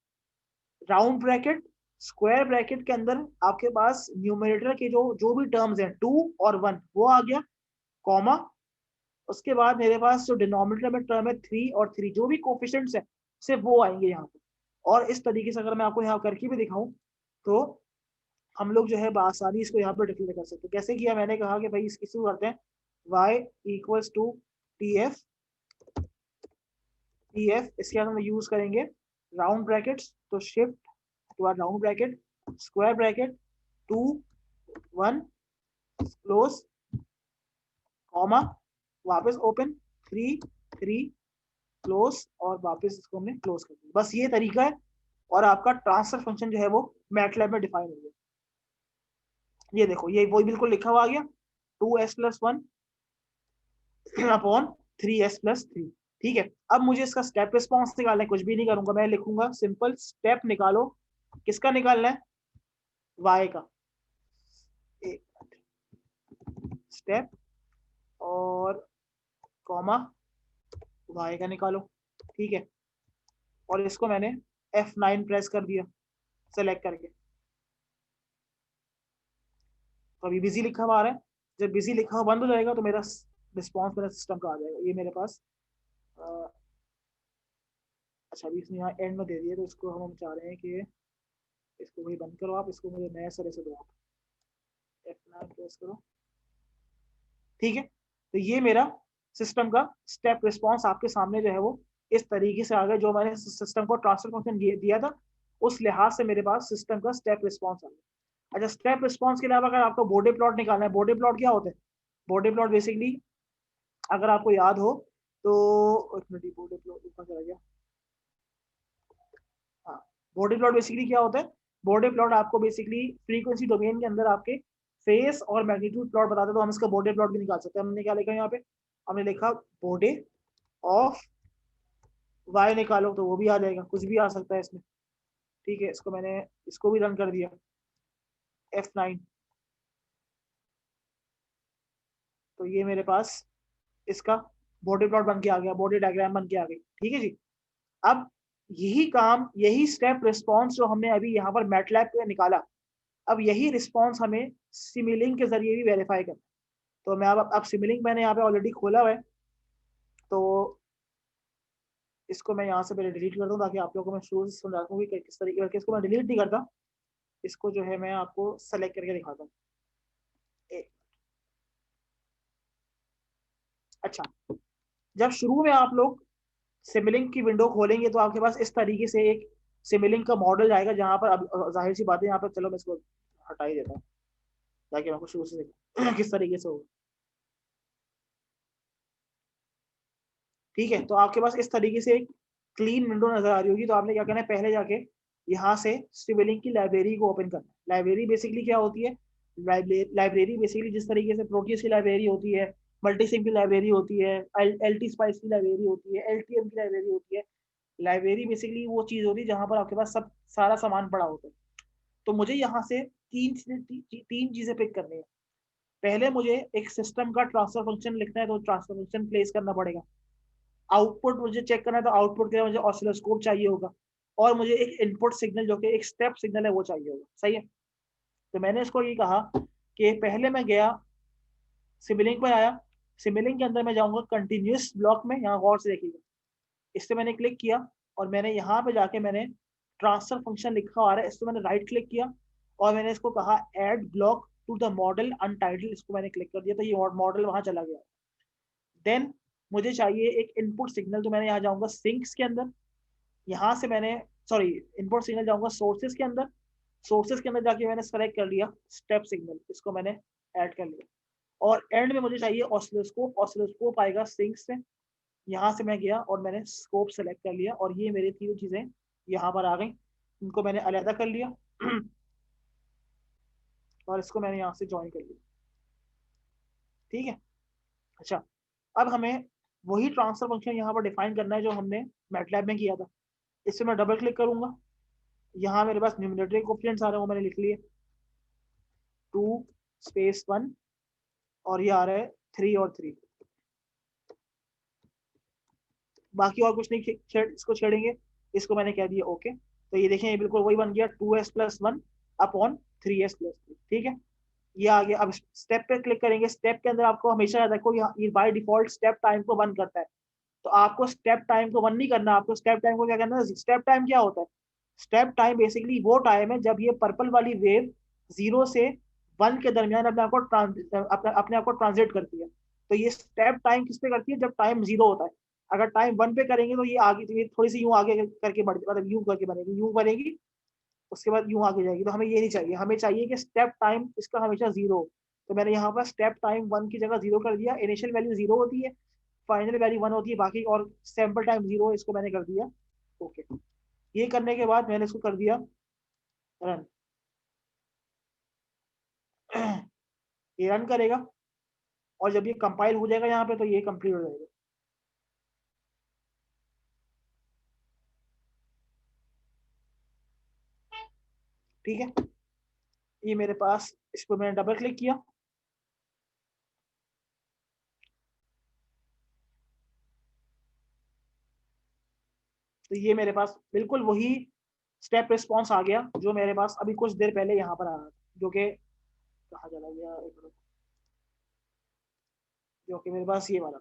round bracket square bracket के अंदर आपके पास न्यूमरेटर के जो जो भी टर्म्स हैं 2 और 1 वो आ गया, कॉमा, उसके बाद मेरे पास जो डिनोमिनेटर में टर्म है 3 और 3 जो भी कोफिशिएंट्स है सिर्फ वो आएंगे यहाँ पे। और इस तरीके से अगर मैं आपको यहाँ करके भी दिखाऊं तो हम लोग जो है आसानी इसको यहाँ पर डिक्लेयर कर सकते हैं। कैसे किया? मैंने कहा कि भाई इसकी शुरू करते हैं y equals to T F, इसके बाद हम यूज करेंगे राउंड ब्रैकेट्स, तो शिफ्ट के बाद round bracket square bracket 2 1 close comma वापस ओपन 3 3 क्लोज और वापस इसको हमने क्लोज कर दिया। बस ये तरीका है और आपका ट्रांसफर फंक्शन जो है वो मैटलैब में डिफाइन हो गया। ये देखो ये वही बिल्कुल लिखा हुआ आ गया 2s plus 1 upon 3s plus 3, ठीक है। अब मुझे इसका स्टेप रिस्पॉन्स निकालना है, कुछ भी नहीं करूंगा, मैं लिखूंगा सिंपल स्टेप निकालो। किसका निकालना है? y का स्टेप और कॉमा y का निकालो, ठीक है। और इसको मैंने F9 प्रेस कर दिया सेलेक्ट करके, तो अभी बिजी लिखा हुआ आ रहा है। जब बिजी लिखा हुआ बंद हो जाएगा तो मेरा रिस्पॉन्स मेरा सिस्टम का आ जाएगा। ये मेरे पास अच्छा अभी इसने यहाँ एंड में दे दिया, तो इसको हम चाह रहे हैं कि इसको वही बंद करो आप, इसको मुझे नए सिरे से दो आप, F9 प्रेस करो, ठीक है। तो ये मेरा सिस्टम का स्टेप रिस्पॉन्स आपके सामने जो है वो इस तरीके से आ गया। जो मैंने सिस्टम को ट्रांसफर फंक्शन दिया था उस लिहाज से मेरे पास सिस्टम का स्टेप रिस्पॉन्स आ गया। अच्छा, स्टेप रिस्पॉन्स के अलावा अगर आपको बॉडी प्लॉट निकालना है, बॉडी प्लॉट क्या होता है? बॉडी प्लॉट बेसिकली अगर आपको याद हो तो बॉडी प्लॉट ऊपर चला गया, हाँ, बॉडी प्लॉट बेसिकली क्या होता है? बॉडी प्लॉट आपको बेसिकली फ्रीक्वेंसी डोमेन के अंदर आपके फेस और मैग्नीट्यूड प्लॉट बताते हैं, तो हम इसका बॉडी प्लॉट भी निकाल सकते हैं। हमने क्या लिखा यहाँ पे? हमने लिखा बॉडी ऑफ y निकालो, तो वो भी आ जाएगा, कुछ भी आ सकता है इसमें, ठीक है। इसको मैंने इसको भी रन कर दिया F9, तो ये मेरे पास इसका बॉडी प्लॉट बन के आ गया, बॉडी डायग्राम बन के आ गई, ठीक है जी। अब यही काम, यही स्टेप रिस्पॉन्स जो हमने अभी यहाँ पर मैटलैब पे निकाला, अब यही रिस्पॉन्स हमें सिमिलिंक के जरिए भी वेरीफाई करना। तो मैं अब सिमिलिंक मैंने यहाँ पे ऑलरेडी खोला हुआ है, तो इसको मैं यहाँ से पहले डिलीट कर दूँ ताकि आप लोगों को मैं शुरू से समझा दूँ कि किस तरीके से। इसको मैं डिलीट नहीं करता, इसको जो है मैं आपको सेलेक्ट करके दिखाता हूँ। अच्छा, जब शुरू में आप लोग सिमिलिंक की विंडो खोलेंगे तो आपके पास इस तरीके से एक सिमिलिंक का मॉडल आएगा, जहां पर अब जाहिर सी बात है यहाँ पर, चलो मैं इसको हटा ही देता हूँ ताकि आपको शुरू से किस तरीके से होगा, ठीक है। तो आपके पास इस तरीके से एक क्लीन विंडो नजर आ रही होगी। तो आपने क्या करना है, पहले जाके यहाँ से सिमिलिंक की लाइब्रेरी को ओपन करना है। लाइब्रेरी बेसिकली क्या होती है? लाइब्रेरी बेसिकली जिस तरीके से प्रोटियस की लाइब्रेरी होती है, मल्टीसिम की लाइब्रेरी होती है, एलटी स्पाइस की लाइब्रेरी होती है, एलटीएम की लाइब्रेरी होती है। लाइब्रेरी बेसिकली वो चीज होती है जहां पर आपके पास सब सारा सामान पड़ा होता है। तो मुझे यहाँ से तीन चीजें पिक करनी है। पहले मुझे एक सिस्टम का ट्रांसफर फंक्शन लिखना है, तो ट्रांसफर फंक्शन प्लेस करना पड़ेगा। आउटपुट मुझे चेक करना है, तो आउटपुट के लिए मुझे ऑसिलोस्कोप चाहिए होगा, और मुझे एक इनपुट सिग्नल जो कि एक स्टेप सिग्नल है वो चाहिए होगा। सही है। तो मैंने इसको ये कहा कि पहले मैं गया सिमिलिंक पर आया, सिमिलिंक के अंदर मैं जाऊंगा कंटिन्यूस ब्लॉक में, यहाँ गौर से देखिएगा, इससे मैंने क्लिक किया और मैंने यहाँ पे जाके मैंने ट्रांसफर फंक्शन लिखा आ रहा है, इसको मैंने राइट क्लिक किया और मैंने इसको कहा add block to the model untitled, इसको मैंने क्लिक कर दिया तो ये मॉडल वहां चला गया। देन मुझे चाहिए एक इनपुट सिग्नल, तो मैंने यहाँ जाऊंगा सिंक्स के अंदर, यहाँ से मैंने सॉरी इनपुट सिग्नल जाऊंगा सोर्सेज के अंदर, सोर्सेज के अंदर जाके मैंने सेलेक्ट कर लिया स्टेप सिग्नल, इसको मैंने ऐड कर लिया। और एंड में मुझे चाहिए ऑसिलोस्कोप, ऑसिलोस्कोप आएगा सिंक से, यहाँ से मैं गया और मैंने स्कोप सेलेक्ट कर लिया और ये मेरी तीनों चीजें यहाँ पर आ गई, इनको मैंने अलहदा कर लिया और इसको मैंने यहाँ से ज्वाइन कर लिया। ठीक है। अच्छा, अब हमें वही ट्रांसफर फंक्शन यहाँ पर डिफाइन करना है जो हमने मैटलैब में किया था। इससे मैं डबल क्लिक करूंगा, यहाँ मेरे पास न्यूमरेटर कोएफिशिएंट्स आ रहे हैं, वो मैंने लिख लिए 2 स्पेस 1 और ये आ रहा है 3 और 3, बाकी और कुछ नहीं इसको छेड़ेंगे, इसको मैंने कह दिया ओके। तो ये देखें ये बिल्कुल वही बन गया 2s+1 अपॉन 3s+3। ठीक है, ये आ गया। अब स्टेप पे क्लिक करेंगे, स्टेप के अंदर आपको हमेशा याद रखो ये बाय डिफॉल्ट स्टेप टाइम को 1 करता है, तो आपको स्टेप टाइम को 1 नहीं करना, आपको स्टेप टाइम को क्या करना है। स्टेप टाइम क्या होता है? स्टेप टाइम बेसिकली वो टाइम है जब ये पर्पल वाली वेव 0 से 1 के दरमियान अपने आप को ट्रांसलेट करती है। तो ये स्टेप टाइम किस पे करती है? जब टाइम 0 होता है। अगर टाइम 1 पे करेंगे तो ये आगे, तो ये थोड़ी सी यूं आगे करके बढ़, मतलब यूं करके बनेगी, यूं बनेगी, उसके बाद यूं आगे जाएगी। तो हमें ये नहीं चाहिए, हमें चाहिए कि स्टेप टाइम इसका हमेशा 0 हो। तो मैंने यहाँ पर स्टेप टाइम 1 की जगह 0 कर दिया। इनिशियल वैल्यू 0 होती है, फाइनल वैल्यू 1 होती है, बाकी और सैंपल टाइम 0 है, इसको मैंने कर दिया ओके। ये करने के बाद मैंने इसको कर दिया रन। ये रन करेगा और जब ये कंपाइल हो जाएगा यहाँ पे तो ये कंप्लीट हो जाएगा। ठीक है, ये मेरे पास, इसको मैंने डबल क्लिक किया, तो ये मेरे पास बिल्कुल वही स्टेप रिस्पॉन्स आ गया जो मेरे पास अभी कुछ देर पहले यहाँ पर आ रहा था, जो कि कहाँ चला गया, जो कि मेरे पास ये वाला।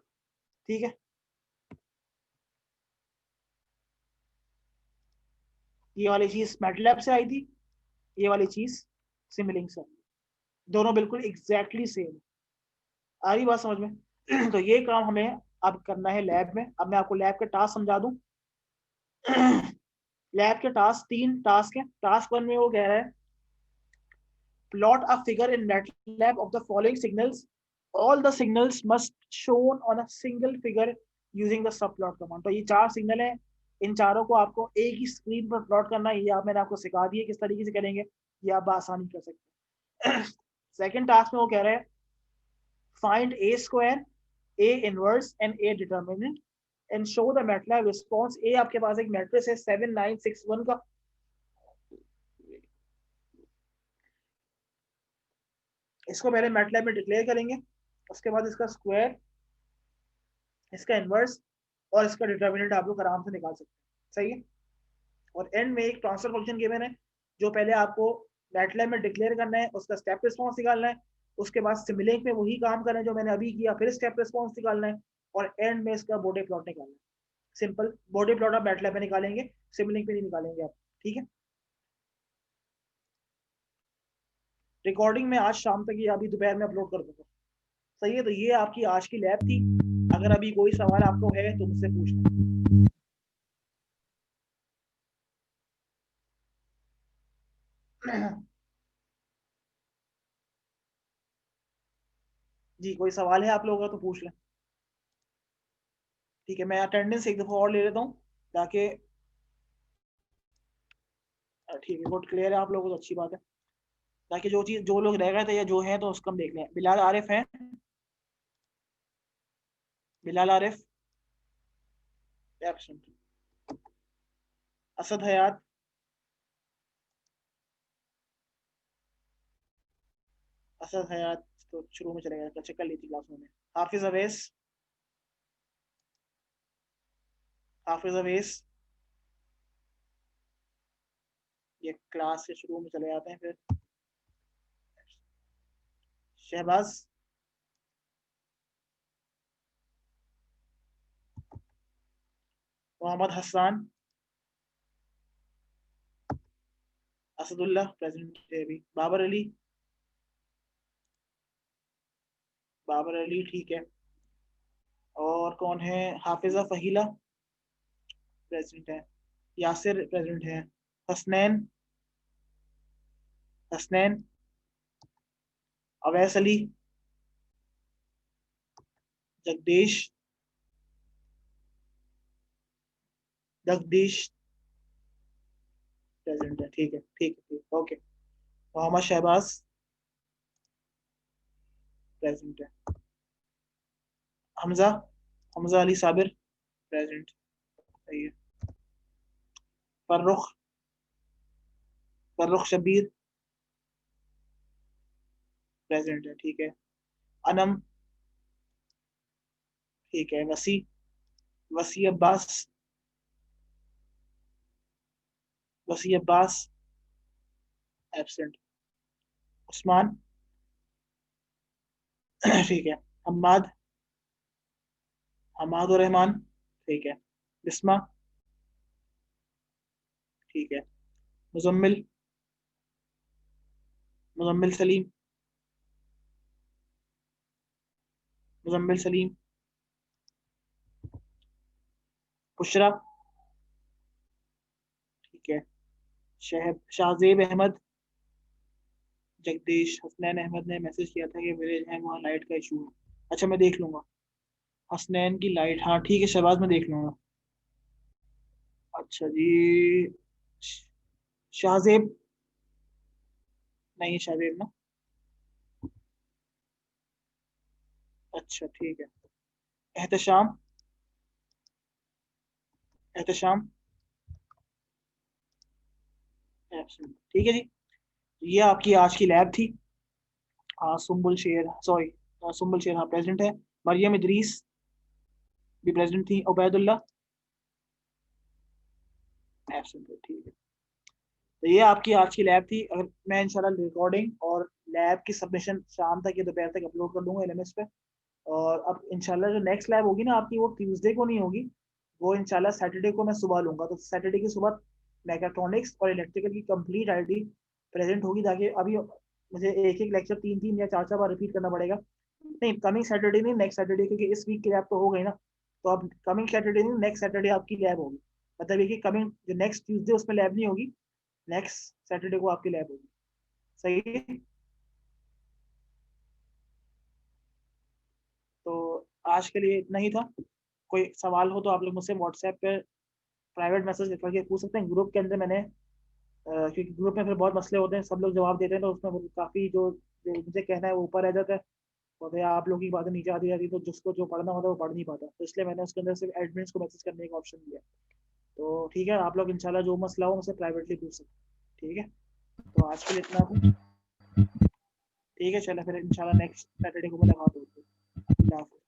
ठीक है, ये वाली चीज मैटलैब से आई थी, ये वाली चीज सिमिलिंक से, दोनों बिल्कुल एग्जैक्टली सेम। आ रही बात समझ में? तो ये काम हमें अब करना है लैब में। अब मैं आपको लैब के टास्क समझा दूं। लैब के टास्क 3 टास्क है। टास्क 1 में वो कह रहा है plot a figure in MATLAB of the following signals. All the signals must shown on a single figure using the subplot command. तो ये 4 सिग्नल है, इन चारों को आपको एक ही स्क्रीन पर प्लॉट करना है। ये आप मैंने आपको सिखा दिया किस तरीके से करेंगे, ये आप आसानी कर सकते हैं। सेकंड टास्क में वो कह रहे हैं find a square, a inverse and a determinant and show the MATLAB response. A आपके पास एक मैट्रिक्स है 7961 का, इसको पहले मैटलैब में डिक्लेयर करेंगे, उसके बाद इसका स्क्वायर, इसका इनवर्स और इसका डिटर्मिनेंट आप लोग आराम से निकाल सकते हैं। सही है। और एंड में एक ट्रांसफर फंक्शन गिवन है जो पहले आपको मैटलैब में डिक्लेयर करना है, उसका स्टेप रिस्पॉन्स निकालना है, उसके बाद सिमुलिंक में वही काम करना है जो मैंने अभी किया, फिर स्टेप रिस्पॉन्स निकालना है और एंड में इसका बॉडी प्लॉट निकालना है। सिंपल बॉडी प्लॉट आप मैटलैब में निकालेंगे, सिमुलिंक में नहीं निकालेंगे आप। ठीक है, रिकॉर्डिंग में आज शाम तक या अभी दोपहर में अपलोड कर दूंगा। सही है, तो ये आपकी आज की लैब थी। अगर अभी कोई सवाल आपको है तो मुझसे पूछ लें। जी, कोई सवाल है आप लोगों का तो पूछ लें। ठीक है, मैं अटेंडेंस एक दफा और ले लेता हूँ ताकि, ठीक है गुड, क्लियर है आप लोगों को तो अच्छी बात है, ताकि जो चीज जो लोग रह गए थे या जो है तो उसको हम देख लें। बिलाल आरिफ है, बिलाल आरिफ एब्सेंट, असद हयात, असद हयात तो शुरू में चले गए, अच्छा कर ली थी क्लास में। हाफिज अवैस, हाफिज अवेस, ये क्लास से शुरू में चले जाते हैं। फिर शहबाज, मोहम्मद हसन, असदुल्ला प्रेजेंट है अभी, बाबर अली, बाबर अली ठीक है। और कौन है? हाफिजा फहीला प्रेजेंट है, यासिर प्रेजेंट है, हसनैन, हसनैन, अवैस अली, जगदीश, जगदीश प्रेजेंट है, ठीक है ठीक है ठीक, ओके। मोहम्मद शहबाज प्रेजेंट है, हमजा, हमजा अली साबिर प्रेजेंट, सही है। फर्रुख, फर्रुख शबीर प्रेजेंट है, ठीक है। अनम ठीक है। वसी, वसी अब्बास, वसी अब्बास एब्सेंट। उस्मान ठीक है। हम्माद, हमाद और रहमान ठीक है। बिस्मा ठीक है। मुजम्मिल, मुजम्मिल सलीम, मुजम्मिल सलीम। बुशरा ठीक है। शाहजेब अहमद, जगदीश, हसनैन अहमद ने मैसेज किया था कि विलेज है वहाँ लाइट का इशू है। अच्छा मैं देख लूंगा, हसनैन की लाइट, हाँ ठीक है शहबाज में देख लूंगा। अच्छा जी, शाहजेब, नहीं शाहजेब ना, अच्छा ठीक है। एहतशाम, एहतशाम absent, ठीक है जी। ये आपकी आज की लैब थी। सुम्बुल शेर, सॉरी सुम्बुल शेर हाँ प्रेजेंट है। मरियम इदरीस भी प्रेजेंट थी। उबैदुल्ला एब्सेंट है, ठीक है। तो ये आपकी आज की लैब थी। अगर मैं इंशाल्लाह रिकॉर्डिंग और लैब की सबमिशन शाम तक या दोपहर तक अपलोड कर दूंगा एलएमएस पे। और अब इंशाल्लाह जो नेक्स्ट लैब होगी ना आपकी, वो ट्यूसडे को नहीं होगी, वो इंशाल्लाह सैटरडे को मैं सुबह लूंगा। तो सैटरडे की सुबह मैकेट्रॉनिक्स और इलेक्ट्रिकल की कंप्लीट आईडी प्रेजेंट होगी, ताकि अभी मुझे एक एक लेक्चर 3 3 या 4 4 बार रिपीट करना पड़ेगा। नहीं कमिंग सैटरडे नहीं, नेक्स्ट सैटरडे, क्योंकि इस वीक की लैब तो हो गई ना। तो अब कमिंग सैटरडे नहीं, नेक्स्ट सैटरडे आपकी लैब होगी। मतलब ये कि कमिंग जो नेक्स्ट ट्यूसडे उसमें लैब नहीं होगी, नेक्स्ट सैटरडे को आपकी लैब होगी। सही है। तो आज के लिए इतना ही था। कोई सवाल हो तो आप लोग मुझसे व्हाट्सएप पे प्राइवेट मैसेज करके पूछ सकते हैं। ग्रुप के अंदर मैंने क्योंकि ग्रुप में फिर बहुत मसले होते हैं, सब लोग जवाब देते हैं, तो उसमें काफी जो मुझे कहना है वो ऊपर रह जाता है, और फिर आप लोगों की बातें नीचे आती जाती है, तो जिसको जो पढ़ना होता है वो पढ़ नहीं पाता। तो इसलिए मैंने उसके अंदर सिर्फ एडमिन्स को मैसेज करने का ऑप्शन दिया। तो ठीक है, आप लोग इंशाल्लाह जो मसला हो मुझसे प्राइवेटली पूछ सकते हैं, ठीक है। तो आज के लिए इतना था, ठीक है। चलो फिर इंशाल्लाह नेक्स्ट सैटरडे को मुलाकात होगी। अल्लाह हाफिज़।